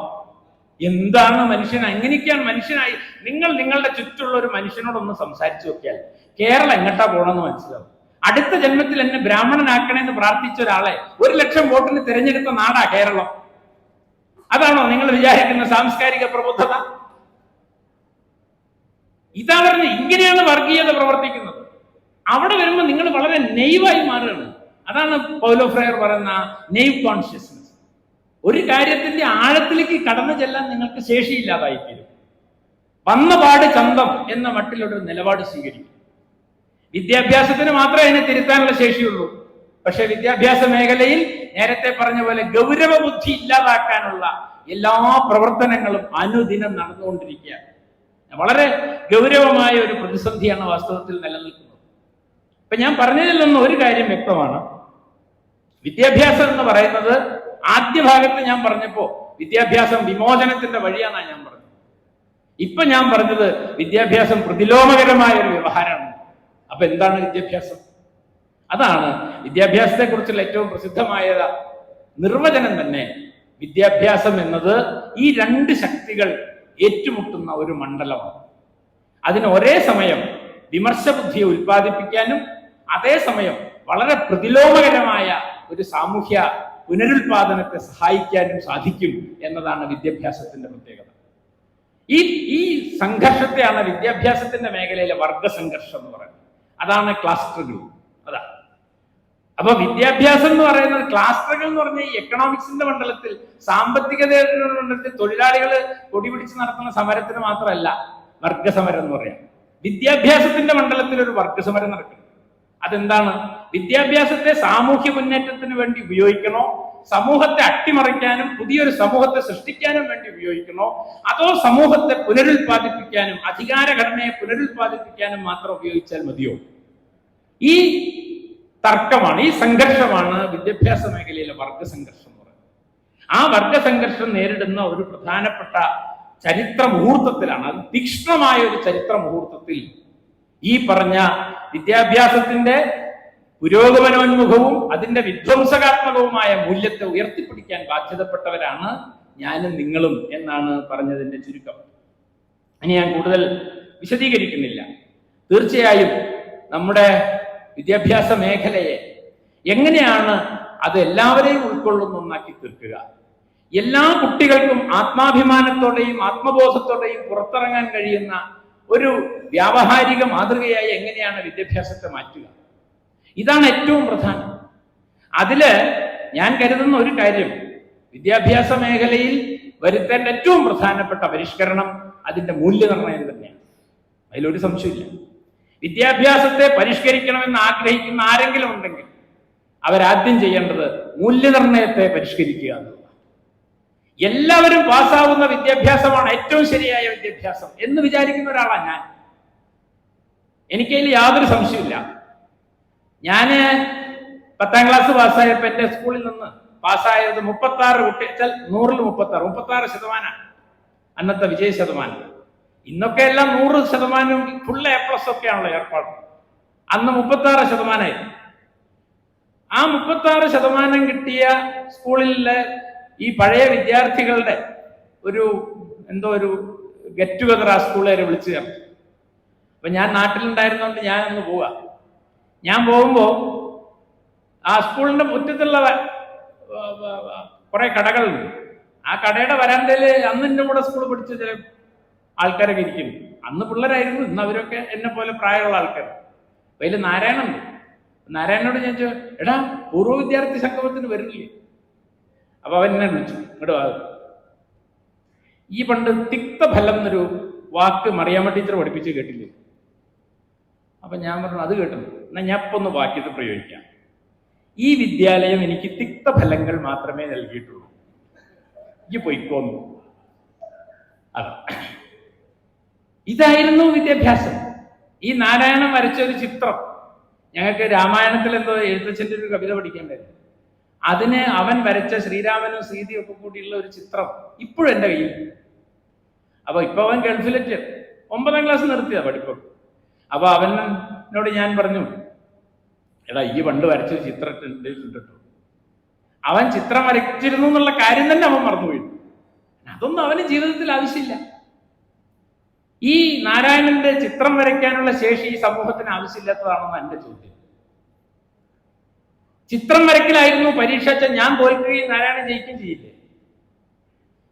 എന്താണ് മനുഷ്യൻ? എങ്ങനെയൊക്കെയാണ് മനുഷ്യനായി? നിങ്ങൾ നിങ്ങളുടെ ചുറ്റുള്ള ഒരു മനുഷ്യനോടൊന്ന് സംസാരിച്ചു നോക്കിയാൽ കേരളം എങ്ങോട്ടാ പോകണമെന്ന് മനസ്സിലാവും. അടുത്ത ജന്മത്തിൽ എന്നെ ബ്രാഹ്മണനാക്കണമെന്ന് പ്രാർത്ഥിച്ച ഒരാളെ 1,00,000 വോട്ടിന് തിരഞ്ഞെടുത്ത നാടാ കേരളം. അതാണോ നിങ്ങൾ വിചാരിക്കുന്ന സാംസ്കാരിക പ്രബുദ്ധത? ഇതാ പറഞ്ഞ ഇങ്ങനെയാണ് വർഗീയത പ്രവർത്തിക്കുന്നത്. അവിടെ വരുമ്പോൾ നിങ്ങൾ വളരെ നെയ്വായി മാറുകയാണ്. അതാണ് പൗലോ ഫ്രയർ പറയുന്ന നെയ്വ് കോൺഷ്യസ്നസ്. ഒരു കാര്യത്തിന്റെ ആഴത്തിലേക്ക് കടന്നു ചെല്ലാൻ നിങ്ങൾക്ക് ശേഷിയില്ലാതായിത്തീരും. വന്ന പാട് ചന്തം എന്ന മട്ടിലൊരു നിലപാട് സ്വീകരിക്കും. വിദ്യാഭ്യാസത്തിന് മാത്രമേ അതിനെ തിരുത്താനുള്ള ശേഷിയുള്ളൂ. പക്ഷെ വിദ്യാഭ്യാസ മേഖലയിൽ നേരത്തെ പറഞ്ഞ പോലെ ഗൗരവ ബുദ്ധി ഇല്ലാതാക്കാനുള്ള എല്ലാ പ്രവർത്തനങ്ങളും അനുദിനം നടന്നുകൊണ്ടിരിക്കുകയാണ്. വളരെ ഗൗരവമായ ഒരു പ്രതിസന്ധിയാണ് വാസ്തവത്തിൽ നിലനിൽക്കുന്നത്. ഇപ്പൊ ഞാൻ പറഞ്ഞതിൽ നിന്ന് ഒരു കാര്യം വ്യക്തമാണ്. വിദ്യാഭ്യാസം എന്ന് പറയുന്നത് ആദ്യ ഭാഗത്ത് ഞാൻ പറഞ്ഞപ്പോ വിദ്യാഭ്യാസം വിമോചനത്തിന്റെ വഴിയാണെന്നാണ് ഞാൻ പറഞ്ഞത്. ഇപ്പൊ ഞാൻ പറഞ്ഞത് വിദ്യാഭ്യാസം പ്രതിലോമകരമായ ഒരു വ്യവഹാരമാണ്. അപ്പൊ എന്താണ് വിദ്യാഭ്യാസം? അതാണ് വിദ്യാഭ്യാസത്തെ കുറിച്ചുള്ള ഏറ്റവും പ്രസിദ്ധമായ നിർവചനം തന്നെ. വിദ്യാഭ്യാസം എന്നത് ഈ രണ്ട് ശക്തികൾ ഏറ്റുമുട്ടുന്ന ഒരു മണ്ഡലമാണ്. അതിന് ഒരേ സമയം വിമർശബുദ്ധിയെ ഉൽപ്പാദിപ്പിക്കാനും അതേസമയം വളരെ പ്രതിലോമകരമായ ഒരു സാമൂഹ്യ പുനരുൽപാദനത്തെ സഹായിക്കാനും സാധിക്കും എന്നതാണ് വിദ്യാഭ്യാസത്തിന്റെ പ്രത്യേകത. ഈ സംഘർഷത്തെയാണ് വിദ്യാഭ്യാസത്തിന്റെ മേഖലയിലെ വർഗ സംഘർഷം എന്ന് പറയുന്നത്. അതാണ് ക്ലാസ് സ്ട്രഗിൾ. അതാ. അപ്പൊ വിദ്യാഭ്യാസം എന്ന് പറയുന്നത് ക്ലാസ് സ്ട്രഗിൾ എന്ന് പറഞ്ഞാൽ ഈ എക്കണോമിക്സിന്റെ മണ്ഡലത്തിൽ, സാമ്പത്തികതയുടെ മണ്ഡലത്തിൽ തൊഴിലാളികൾ കൊടിപിടിച്ച് നടത്തുന്ന സമരത്തിന് മാത്രമല്ല വർഗസമരം എന്ന് പറയാം. വിദ്യാഭ്യാസത്തിന്റെ മണ്ഡലത്തിൽ ഒരു വർഗസമരം നടക്കുന്നു. അതെന്താണ്? വിദ്യാഭ്യാസത്തെ സാമൂഹ്യ മുന്നേറ്റത്തിന് വേണ്ടി ഉപയോഗിക്കണോ, സമൂഹത്തെ അട്ടിമറിക്കാനും പുതിയൊരു സമൂഹത്തെ സൃഷ്ടിക്കാനും വേണ്ടി ഉപയോഗിക്കണോ, അതോ സമൂഹത്തെ പുനരുൽപാദിപ്പിക്കാനും അധികാരഘടനയെ പുനരുൽപാദിപ്പിക്കാനും മാത്രം ഉപയോഗിച്ചാൽ മതിയോ? ഈ തർക്കമാണ്, ഈ സംഘർഷമാണ് വിദ്യാഭ്യാസ മേഖലയിലെ വർഗസംഘർഷം എന്ന് പറയുന്നത്. ആ വർഗസംഘർഷം നേരിടുന്ന ഒരു പ്രധാനപ്പെട്ട ചരിത്ര മുഹൂർത്തത്തിലാണ്, അത് തീക്ഷ്ണമായ ഒരു ചരിത്ര മുഹൂർത്തത്തിൽ ഈ പറഞ്ഞ വിദ്യാഭ്യാസത്തിന്റെ പുരോഗമനോന്മുഖവും അതിന്റെ വിധ്വംസകാത്മകവുമായ മൂല്യത്തെ ഉയർത്തിപ്പിടിക്കാൻ ബാധ്യതപ്പെട്ടവരാണ് ഞാനും നിങ്ങളും എന്നാണ് പറഞ്ഞതിന്റെ ചുരുക്കം. ഇനി ഞാൻ കൂടുതൽ വിശദീകരിക്കുന്നില്ല. തീർച്ചയായും നമ്മുടെ വിദ്യാഭ്യാസ മേഖലയെ എങ്ങനെയാണ് അത് എല്ലാവരെയും ഉൾക്കൊള്ളുന്ന ഒന്നാക്കി തീർക്കുക, എല്ലാ കുട്ടികൾക്കും ആത്മാഭിമാനത്തോടെയും ആത്മബോധത്തോടെയും പുറത്തിറങ്ങാൻ കഴിയുന്ന ഒരു വ്യാവഹാരിക മാതൃകയായി എങ്ങനെയാണ് വിദ്യാഭ്യാസത്തെ മാറ്റുക, ഇതാണ് ഏറ്റവും പ്രധാനം. അതില് ഞാൻ കരുതുന്ന ഒരു കാര്യം, വിദ്യാഭ്യാസ മേഖലയിൽ വരുത്തേണ്ട ഏറ്റവും പ്രധാനപ്പെട്ട പരിഷ്കരണം അതിന്റെ മൂല്യനിർണ്ണയം തന്നെയാണ്. അതിലൊരു സംശയമില്ല. വിദ്യാഭ്യാസത്തെ പരിഷ്കരിക്കണമെന്ന് ആഗ്രഹിക്കുന്ന ആരെങ്കിലും ഉണ്ടെങ്കിൽ അവരാദ്യം ചെയ്യേണ്ടത് മൂല്യനിർണ്ണയത്തെ പരിഷ്കരിക്കുക എന്നുള്ളതാണ്. എല്ലാവരും പാസ്സാവുന്ന വിദ്യാഭ്യാസമാണ് ഏറ്റവും ശരിയായ വിദ്യാഭ്യാസം എന്ന് വിചാരിക്കുന്ന ഒരാളാണ് ഞാൻ. എനിക്കതിൽ യാതൊരു സംശയമില്ല. ഞാന് 10ാം ക്ലാസ് പാസ്സായപ്പോ എന്റെ സ്കൂളിൽ നിന്ന് പാസ്സായത് 36 കുട്ടികൾ, 100-ൽ 66% അന്നത്തെ വിജയ ശതമാനം. ഇന്നൊക്കെ എല്ലാം 100% ഫുൾ A+ ഒക്കെയാണല്ലോ ഏർപ്പാട്. അന്ന് 36%. ആ 36% കിട്ടിയ സ്കൂളിലെ ഈ പഴയ വിദ്യാർത്ഥികളുടെ ഒരു ഗെറ്റ് ടുഗദർ ആ സ്കൂളുകാരെ വിളിച്ചു ചേർത്തു. അപ്പൊ ഞാൻ നാട്ടിലുണ്ടായിരുന്നോണ്ട് ഞാനൊന്ന് പോവാ. ഞാൻ പോകുമ്പോ ആ സ്കൂളിന്റെ മുറ്റത്തുള്ള കുറെ കടകളുണ്ട്. ആ കടയുടെ വരാന്തയില് അന്ന് എന്റെ കൂടെ സ്കൂൾ പഠിച്ച ചില ആൾക്കാരൊക്കെ ഇരിക്കുന്നു. അന്ന് പിള്ളേരായിരുന്നു, ഇന്ന് അവരൊക്കെ എന്നെ പോലെ പ്രായമുള്ള ആൾക്കാർ. അതിൽ നാരായണുണ്ട്. നാരായണനോട് ഞാൻ ചോദിച്ചു, എടാ പൂർവ്വ വിദ്യാർത്ഥി സംഗമത്തിന് വരുന്നില്ലേ? അപ്പൊ അവൻ എന്നെ വിളിച്ചു, ഇങ്ങോട്ട് വാ. ഈ പണ്ട് തിക്തഫലം എന്നൊരു വാക്ക് മറിയാമ്മ ടീച്ചർ പഠിപ്പിച്ച് കേട്ടില്ലേ? അപ്പൊ ഞാൻ പറഞ്ഞു, അത് കേട്ടു. എന്നാ ഞാൻ ഇപ്പൊ ഒന്ന് വാക്യത്തിൽ പ്രയോഗിക്കാം. ഈ വിദ്യാലയം എനിക്ക് തിക്തഫലങ്ങൾ മാത്രമേ നൽകിയിട്ടുള്ളൂ, ഈ പൊയ്ക്കോന്നു. അതാ, ഇതായിരുന്നു വിദ്യാഭ്യാസം. ഈ നാരായണൻ വരച്ച ഒരു ചിത്രം, ഞങ്ങൾക്ക് രാമായണത്തിൽ എന്തോ എഴുത്തച്ഛൻ്റെ ഒരു കവിത പഠിക്കേണ്ടായിരുന്നു. അതിന് അവൻ വരച്ച ശ്രീരാമനും സീതയും ഒക്കെ കൂടിയുള്ള ഒരു ചിത്രം ഇപ്പോഴും എൻ്റെ കയ്യിൽ. അപ്പൊ ഇപ്പൊ അവൻ ഗൾഫിലെത്തി 9ാം ക്ലാസ് നിർത്തിയതാ പഠിപ്പ്. അപ്പൊ അവനോട് ഞാൻ പറഞ്ഞു, എടാ ഈ പണ്ട് വരച്ച ചിത്രം കേട്ടോ. അവൻ ചിത്രം വരച്ചിരുന്നു എന്നുള്ള കാര്യം തന്നെ അവൻ മറന്നുപോയി. അതൊന്നും അവന് ജീവിതത്തിൽ ആവശ്യമില്ല. ഈ നാരായണന്റെ ചിത്രം വരയ്ക്കാനുള്ള ശേഷി ഈ സമൂഹത്തിന് ആവശ്യമില്ലാത്തതാണെന്ന് എന്റെ ചോദ്യം. ചിത്രം വരയ്ക്കലായിരുന്നു പരീക്ഷ. ഞാൻ തോൽക്കുകയും നാരായണൻ ജയിക്കുകയും ചെയ്യില്ലേ?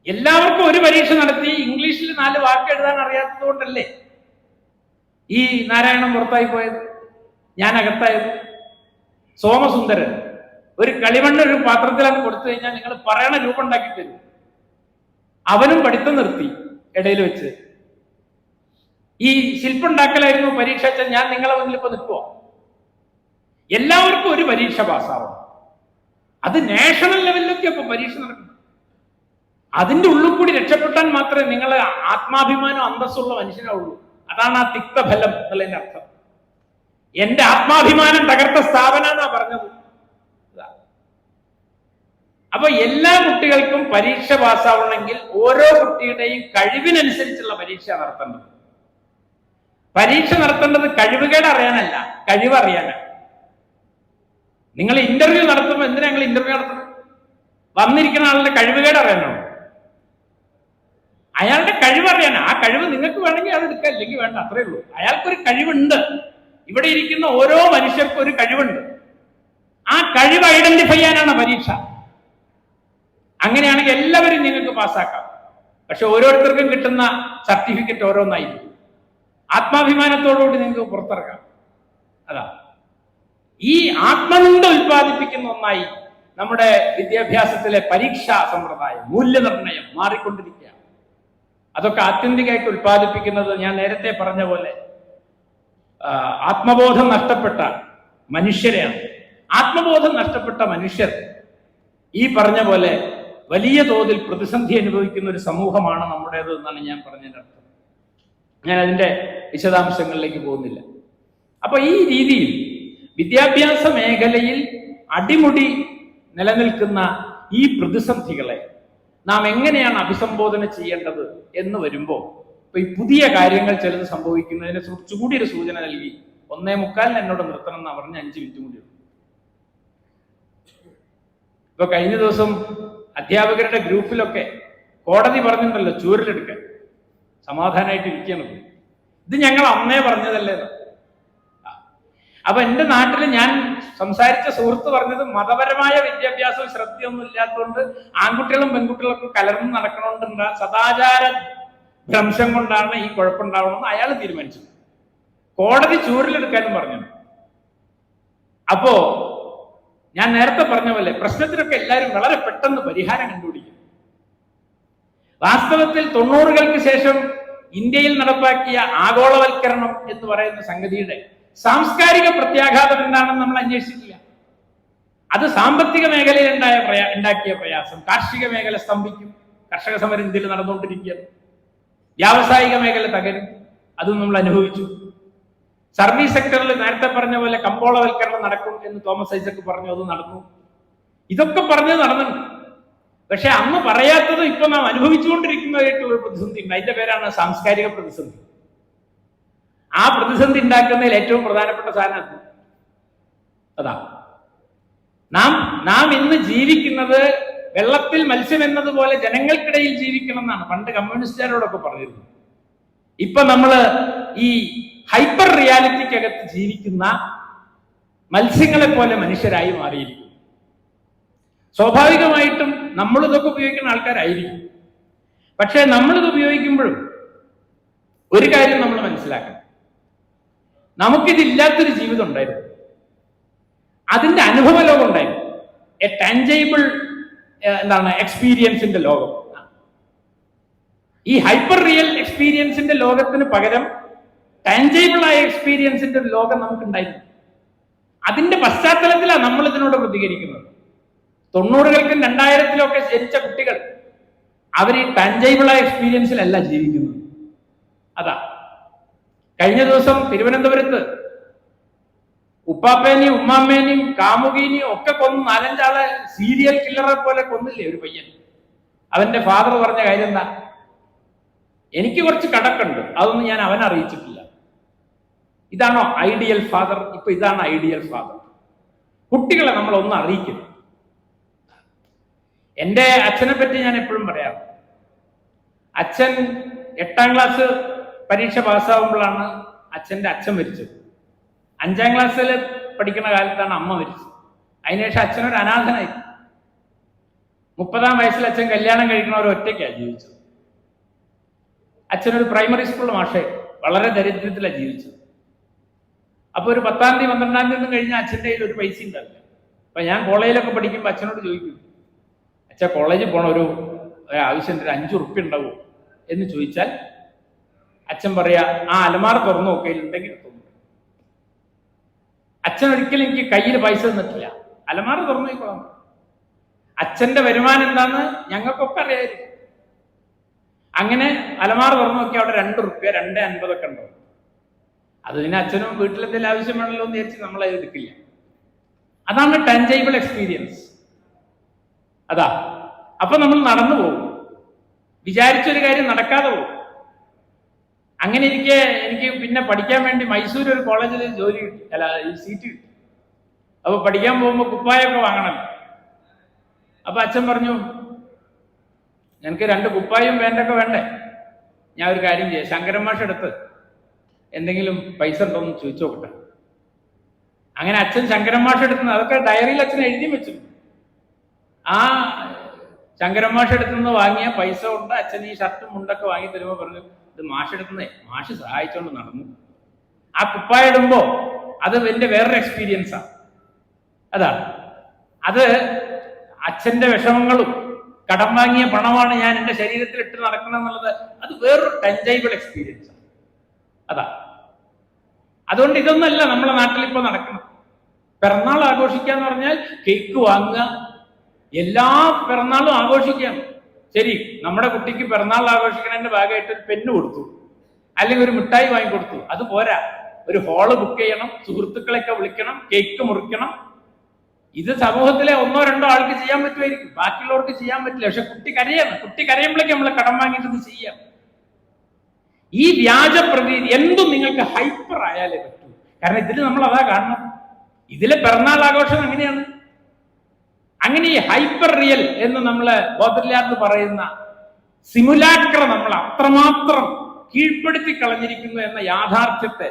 എല്ലാവർക്കും ഒരു പരീക്ഷ നടത്തി ഇംഗ്ലീഷിൽ 4 വാക്ക് എഴുതാൻ അറിയാത്തത് കൊണ്ടല്ലേ ഈ നാരായണൻ പുറത്തായി പോയത്, ഞാൻ അകത്തായത്. സോമസുന്ദരൻ ഒരു കളിമണ്ണ് ഒരു പാത്രത്തിലാണ് കൊടുത്തു കഴിഞ്ഞാൽ നിങ്ങൾ പറയണ രൂപം ഉണ്ടാക്കി തരും. അവനും പഠിത്തം നിർത്തി ഇടയിൽ വെച്ച്. ഈ ശില്പുണ്ടാക്കലായിരുന്നു പരീക്ഷ. ഞാൻ നിങ്ങളെ മുന്നിൽ ഇപ്പൊ നിൽക്കുവോ? എല്ലാവർക്കും ഒരു പരീക്ഷ പാസ്സാവണം. അത് നാഷണൽ ലെവലിലൊക്കെ ഇപ്പൊ പരീക്ഷ നടക്കണം. അതിന്റെ ഉള്ളിൽ കൂടി രക്ഷപ്പെട്ടാൽ മാത്രമേ നിങ്ങൾ ആത്മാഭിമാനം അന്തസ്സുള്ള മനുഷ്യനാവുള്ളൂ. അതാണ് ആ തിക്തഫലം എന്നുള്ളതിന്റെ അർത്ഥം. എന്റെ ആത്മാഭിമാനം തകർത്ത സ്ഥാപനാന്നാ പറഞ്ഞത്. അപ്പൊ എല്ലാ കുട്ടികൾക്കും പരീക്ഷ പാസ്സാവണമെങ്കിൽ ഓരോ കുട്ടിയുടെയും കഴിവിനനുസരിച്ചുള്ള പരീക്ഷ നടത്തേണ്ടത്. പരീക്ഷ നടത്തേണ്ടത് കഴിവുകേട് അറിയാനല്ല, കഴിവ് അറിയാനാണ്. നിങ്ങൾ ഇന്റർവ്യൂ നടത്തുമ്പോൾ എന്തിനാ നിങ്ങൾ ഇന്റർവ്യൂ നടത്തുന്നത്? വന്നിരിക്കുന്ന ആളുടെ കഴിവുകേട് അറിയാനാണ്. അയാളുടെ കഴിവറിയാനാ. ആ കഴിവ് നിങ്ങൾക്ക് വേണമെങ്കിൽ അത് എടുക്കാം, അല്ലെങ്കിൽ വേണ്ട, അത്രേ ഉള്ളൂ. അയാൾക്കൊരു കഴിവുണ്ട്. ഇവിടെ ഇരിക്കുന്ന ഓരോ മനുഷ്യർക്കും ഒരു കഴിവുണ്ട്. ആ കഴിവ് ഐഡന്റിഫൈ ചെയ്യാനാണ് പരീക്ഷ. അങ്ങനെയാണെങ്കിൽ എല്ലാവരും നിങ്ങൾക്ക് പാസ്സാക്കാം. പക്ഷെ ഓരോരുത്തർക്കും കിട്ടുന്ന സർട്ടിഫിക്കറ്റ് ഓരോന്നായിരിക്കും. ആത്മാഭിമാനത്തോടുകൂടി നിങ്ങൾക്ക് പുറത്തിറക്കാം. അതാ ഈ ആത്മനിന്ദ ഉൽപ്പാദിപ്പിക്കുന്ന ഒന്നായി നമ്മുടെ വിദ്യാഭ്യാസത്തിലെ പരീക്ഷാ സമ്പ്രദായം, മൂല്യനിർണ്ണയം മാറിക്കൊണ്ടിരിക്കുക. അതൊക്കെ ആത്യന്തികമായിട്ട് ഉൽപ്പാദിപ്പിക്കുന്നത് ഞാൻ നേരത്തെ പറഞ്ഞ പോലെ ആത്മബോധം നഷ്ടപ്പെട്ട മനുഷ്യരെയാണ്. ആത്മബോധം നഷ്ടപ്പെട്ട മനുഷ്യർ ഈ പറഞ്ഞ പോലെ വലിയ തോതിൽ പ്രതിസന്ധി അനുഭവിക്കുന്ന ഒരു സമൂഹമാണ് നമ്മുടേത് എന്നാണ് ഞാൻ പറഞ്ഞതിൻ്റെ അർത്ഥം. ഞാൻ അതിന്റെ വിശദാംശങ്ങളിലേക്ക് പോകുന്നില്ല. അപ്പൊ ഈ രീതിയിൽ വിദ്യാഭ്യാസ മേഖലയിൽ അടിമുടി നിലനിൽക്കുന്ന ഈ പ്രതിസന്ധികളെ നാം എങ്ങനെയാണ് അഭിസംബോധന ചെയ്യേണ്ടത് എന്ന് വരുമ്പോൾ ഇപ്പൊ ഈ പുതിയ കാര്യങ്ങൾ ചിലത് സംഭവിക്കുന്നതിനെ കുറിച്ച് കൂടി ഒരു സൂചന നൽകി 1:45 എന്നോട് നിർത്തണം എന്നാ പറഞ്ഞ് 5 മിനിറ്റ് കൂടി. ഇപ്പൊ കഴിഞ്ഞ ദിവസം അധ്യാപകരുടെ ഗ്രൂപ്പിലൊക്കെ കോടതി പറഞ്ഞിട്ടുണ്ടല്ലോ ചൂരലെടുക്കാൻ, സമാധാനമായിട്ട് ഇരിക്കണം. ഇത് ഞങ്ങൾ അന്നേ പറഞ്ഞതല്ലേ. അപ്പൊ എന്റെ നാട്ടിൽ ഞാൻ സംസാരിച്ച സുഹൃത്ത് പറഞ്ഞത് മതപരമായ വിദ്യാഭ്യാസവും ശ്രദ്ധയൊന്നും ഇല്ലാത്തതുകൊണ്ട് ആൺകുട്ടികളും പെൺകുട്ടികളൊക്കെ കലർന്ന് നടക്കണോണ്ട് സദാചാര ഭ്രംശം കൊണ്ടാണ് ഈ കുഴപ്പമുണ്ടാവണമെന്ന് അയാൾ തീരുമാനിച്ചു. കോടതി ചൂരലെടുക്കാനും പറഞ്ഞു. അപ്പോ ഞാൻ നേരത്തെ പറഞ്ഞ പോലെ പ്രശ്നത്തിനൊക്കെ എല്ലാവരും വളരെ പെട്ടെന്ന് പരിഹാരം കണ്ടുപിടിക്കും. വാസ്തവത്തിൽ 90-കൾക്ക് ശേഷം ഇന്ത്യയിൽ നടപ്പാക്കിയ ആഗോളവൽക്കരണം എന്ന് പറയുന്ന സംഗതിയുടെ സാംസ്കാരിക പ്രത്യാഘാതം എന്താണെന്ന് നമ്മൾ അന്വേഷിച്ചിട്ടില്ല. അത് സാമ്പത്തിക മേഖലയിൽ ഉണ്ടാക്കിയ പ്രയാസം. കാർഷിക മേഖല സ്തംഭിക്കും, കർഷക സമരം ഇന്ത്യയിൽ നടന്നുകൊണ്ടിരിക്കുകയാണ്. വ്യാവസായിക മേഖല തകരും, അതും നമ്മൾ അനുഭവിച്ചു. സർവീസ് സെക്ടറിൽ നേരത്തെ പറഞ്ഞ പോലെ കമ്പോളവൽക്കരണം നടക്കും എന്ന് തോമസ് ഐസക് പറഞ്ഞു, അത് നടന്നു. ഇതൊക്കെ പറഞ്ഞത് നടന്നിട്ടുണ്ട്. പക്ഷെ അന്ന് പറയാത്തത് ഇപ്പൊ നാം അനുഭവിച്ചുകൊണ്ടിരിക്കുന്നതായിട്ടുള്ള ഒരു പ്രതിസന്ധി ഉണ്ട്. അതിന്റെ പേരാണ് സാംസ്കാരിക പ്രതിസന്ധി. ആ പ്രതിസന്ധി ഉണ്ടാക്കുന്നതിൽ ഏറ്റവും പ്രധാനപ്പെട്ട സാധനം അതാ. നാം ഇന്ന് ജീവിക്കുന്നത് വെള്ളത്തിൽ മത്സ്യം എന്നതുപോലെ ജനങ്ങൾക്കിടയിൽ ജീവിക്കണം എന്നാണ് പണ്ട് കമ്മ്യൂണിസ്റ്റുകാരോടൊക്കെ പറഞ്ഞിരുന്നത്. ഇപ്പൊ നമ്മള് ഈ ഹൈപ്പർ റിയാലിറ്റിക്കകത്ത് ജീവിക്കുന്ന മത്സ്യങ്ങളെ പോലെ മനുഷ്യരായി മാറിയിരിക്കും. സ്വാഭാവികമായിട്ടും നമ്മളിതൊക്കെ ഉപയോഗിക്കുന്ന ആൾക്കാരായിരിക്കും. പക്ഷെ നമ്മളിത് ഉപയോഗിക്കുമ്പോഴും ഒരു കാര്യം നമ്മൾ മനസ്സിലാക്കണം, നമുക്കിതില്ലാത്തൊരു ജീവിതം ഉണ്ടായിരുന്നു, അതിന്റെ അനുഭവ ലോകം ഉണ്ടായിരുന്നു, എ ടാഞ്ചിബിൾ എക്സ്പീരിയൻസിന്റെ ലോകം. ഈ ഹൈപ്പർ റിയൽ എക്സ്പീരിയൻസിന്റെ ലോകത്തിന് പകരം ടാഞ്ചിബിൾ ആയ എക്സ്പീരിയൻസിന്റെ ഒരു ലോകം നമുക്കുണ്ടായിരുന്നു. അതിന്റെ പശ്ചാത്തലത്തിലാണ് നമ്മൾ ഇതിനോട് പ്രതികരിക്കുന്നത്. 90-കൾക്കും 2000-ത്തിലൊക്കെ ജനിച്ച കുട്ടികൾ അവർ ഈ ടാഞ്ചിബിൾ ആയ എക്സ്പീരിയൻസിലല്ല ജീവിക്കുന്നത്. അതാ കഴിഞ്ഞ ദിവസം തിരുവനന്തപുരത്ത് ഉപ്പാപ്പേനെയും ഉമ്മാമ്മേനെയും കാമുകീനെയും ഒക്കെ കൊന്ന് 4-5 ആളെ സീരിയൽ കില്ലറെ പോലെ കൊന്നില്ലേ ഒരു പയ്യൻ. അവന്റെ ഫാദർ പറഞ്ഞ കാര്യം എന്താ? എനിക്ക് കുറച്ച് കടക്കുണ്ട്, അതൊന്നും ഞാൻ അവനെ അറിയിച്ചിട്ടില്ല. ഇതാണോ ഐഡിയൽ ഫാദർ? ഇപ്പൊ ഇതാണ് ഐഡിയൽ ഫാദർ. കുട്ടികളെ നമ്മളൊന്നും അറിയിക്കുന്നു. എൻ്റെ അച്ഛനെ പറ്റി ഞാൻ എപ്പോഴും പറയാം. അച്ഛൻ 8ാം ക്ലാസ് പരീക്ഷ പാസ്സാവുമ്പോഴാണ് അച്ഛൻ്റെ അച്ഛൻ മരിച്ചത്. 5ാം ക്ലാസ്സിൽ പഠിക്കുന്ന കാലത്താണ് അമ്മ മരിച്ചത്. അതിനുശേഷം അച്ഛനൊരു അനാഥനായി. 30-ാം വയസ്സിൽ അച്ഛൻ കല്യാണം കഴിക്കണവർ ഒറ്റയ്ക്കാണ് ജീവിച്ചത്. അച്ഛനൊരു പ്രൈമറി സ്കൂൾ മാഷേ, വളരെ ദരിദ്രത്തിലാണ് ജീവിച്ചത്. അപ്പൊ ഒരു 10-ാം തീയതി 12-ാം തീയതി കഴിഞ്ഞാൽ അച്ഛൻ്റെ കയ്യിൽ ഒരു പൈസ ഉണ്ടാവില്ല. അപ്പൊ ഞാൻ കോളേജിലൊക്കെ പഠിക്കുമ്പോൾ അച്ഛനോട് ചോദിക്കും, അച്ഛാ കോളേജിൽ പോണ ഒരു ആവശ്യത്തിന് 5 ഉറുപ്പ്യ ഉണ്ടാവുമോ എന്ന് ചോദിച്ചാൽ അച്ഛൻ പറയാ, ആ അലമാര തുറന്നു നോക്കയിലുണ്ടെങ്കിൽ തോന്നും. അച്ഛൻ ഒരിക്കലും എനിക്ക് കയ്യിൽ പൈസ തന്നിട്ടില്ല, അലമാര തുറന്നു നോക്കണം. അച്ഛന്റെ വരുമാനം എന്താന്ന് ഞങ്ങൾക്കൊക്കെ അറിയായിരുന്നു. അങ്ങനെ അലമാര തുറന്നു നോക്കി അവിടെ 2 ഉറുപ്പ്യ 2.50 ഒക്കെ ഉണ്ടാവും. അത് പിന്നെ അച്ഛനും വീട്ടിലെന്തെങ്കിലും ആവശ്യം വേണമല്ലോ എന്ന് വിചാരിച്ച് നമ്മളത് എടുക്കില്ല. അതാണ് ടാഞ്ചിബിൾ എക്സ്പീരിയൻസ്. അതാ അപ്പൊ നമ്മൾ നടന്നു പോകും, വിചാരിച്ചൊരു കാര്യം നടക്കാതെ പോകും. അങ്ങനെ എനിക്ക് പിന്നെ പഠിക്കാൻ വേണ്ടി മൈസൂർ ഒരു കോളേജിൽ ജോലി കിട്ടി, അല്ല സീറ്റ് കിട്ടി. അപ്പൊ പഠിക്കാൻ പോകുമ്പോൾ കുപ്പായൊക്കെ വാങ്ങണം. അപ്പൊ അച്ഛൻ പറഞ്ഞു, ഞങ്ങൾക്ക് 2 കുപ്പായും പാൻ്റൊക്കെ വേണ്ടേ? ഞാൻ ഒരു കാര്യം ചെയ്യാം, ശങ്കരൻ മാഷ് എടുത്ത് എന്തെങ്കിലും പൈസ ഉണ്ടോന്ന് ചോദിച്ചു നോക്കട്ടെ. അങ്ങനെ അച്ഛൻ ശങ്കരൻ മാഷ് എടുത്തുനിന്ന്, അതൊക്കെ ഡയറിയിൽ അച്ഛൻ എഴുതി വെച്ചു. ആ ശങ്കരൻ മാഷ് എടുത്തുനിന്ന് വാങ്ങിയ പൈസ കൊണ്ട് അച്ഛൻ ഈ ഷർട്ടും മുണ്ടൊക്കെ വാങ്ങി തരുമ്പോൾ പറഞ്ഞു, ഇത് മാഷ് എടുക്കുന്നേ, മാഷ് സഹായിച്ചോണ്ട് നടന്നു. ആ കുപ്പായ ഇടുമ്പോ അത് എന്റെ വേറൊരു എക്സ്പീരിയൻസാണ്. അതാണ് അത് അച്ഛന്റെ വിഷമങ്ങളും കടം വാങ്ങിയ പണമാണ് ഞാൻ എൻ്റെ ശരീരത്തിൽ ഇട്ട് നടക്കണം എന്നുള്ളത്, അത് വേറൊരു ടാഞ്ചിബിൾ എക്സ്പീരിയൻസ് ആണ്. അതാ അതുകൊണ്ട് ഇതൊന്നല്ല നമ്മളെ നാട്ടിൽ ഇപ്പൊ നടക്കണം. പിറന്നാൾ ആഘോഷിക്കുക എന്ന് പറഞ്ഞാൽ കേക്ക് വാങ്ങുക, എല്ലാ പിറന്നാളും ആഘോഷിക്കാം. ശരി, നമ്മുടെ കുട്ടിക്ക് പിറന്നാൾ ആഘോഷിക്കുന്നതിന്റെ ഭാഗമായിട്ട് ഒരു പെണ്ണ് കൊടുത്തു, അല്ലെങ്കിൽ ഒരു മിഠായി വാങ്ങിക്കൊടുത്തു, അത് പോരാ. ഒരു ഹാള് ബുക്ക് ചെയ്യണം, സുഹൃത്തുക്കളെയൊക്കെ വിളിക്കണം, കേക്ക് മുറിക്കണം. ഇത് സമൂഹത്തിലെ 1-2 ആൾക്ക് ചെയ്യാൻ പറ്റുമായിരിക്കും, ബാക്കിയുള്ളവർക്ക് ചെയ്യാൻ പറ്റില്ല. പക്ഷെ കുട്ടി കരയാണ്, കുട്ടി കരയുമ്പോഴേക്കും നമ്മൾ കടം വാങ്ങിയിട്ട് ഇത് ചെയ്യാം. ഈ വ്യാജ പ്രതീതി എന്തും നിങ്ങൾക്ക് ഹൈപ്പർ ആയാലേ പറ്റൂ. കാരണം ഇതിൽ നമ്മൾ അതാ കാണണം. ഇതിലെ പിറന്നാൾ ആഘോഷം എങ്ങനെയാണ്? അങ്ങനെ ഈ ഹൈപ്പർ റിയൽ എന്ന് നമ്മള് ബോധമില്ലാന്ന് പറയുന്ന സിമുലാക്ര നമ്മൾ അത്രമാത്രം കീഴ്പ്പെടുത്തി കളഞ്ഞിരിക്കുന്നു എന്ന യാഥാർത്ഥ്യത്തെ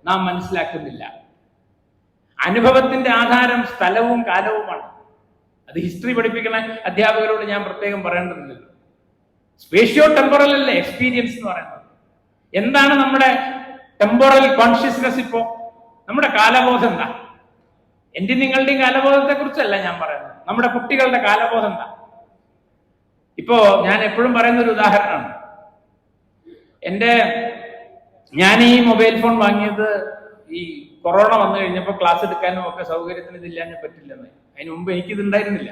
നാം മനസ്സിലാക്കുന്നില്ല. അനുഭവത്തിന്റെ ആധാരം സ്ഥലവും കാലവുമാണ്. അത് ഹിസ്റ്ററി പഠിപ്പിക്കുന്ന അധ്യാപകരോട് ഞാൻ പ്രത്യേകം പറയേണ്ടതില്ലല്ലോ. സ്പേഷ്യോ ടെമ്പറൽ അല്ലേ എക്സ്പീരിയൻസ് എന്ന് പറയുന്നത്. എന്താണ് നമ്മുടെ ടെമ്പറൽ കോൺഷ്യസ്നെസ്? ഇപ്പോ നമ്മുടെ കാലബോധം എന്താ? എന്റെ നിങ്ങളുടെയും കാലബോധത്തെ കുറിച്ചല്ല ഞാൻ പറയുന്നത്, നമ്മുടെ കുട്ടികളുടെ കാലബോധം എന്താ? ഇപ്പോ ഞാൻ എപ്പോഴും പറയുന്ന ഒരു ഉദാഹരണമാണ്. ഞാൻ ഈ മൊബൈൽ ഫോൺ വാങ്ങിയത് ഈ കൊറോണ വന്നു കഴിഞ്ഞപ്പോൾ ക്ലാസ് എടുക്കാനും ഒക്കെ സൗകര്യത്തിന് ഇതില്ലാഞ്ഞ പറ്റില്ലെന്ന്. അതിന് മുമ്പ് എനിക്കിത് ഉണ്ടായിരുന്നില്ല.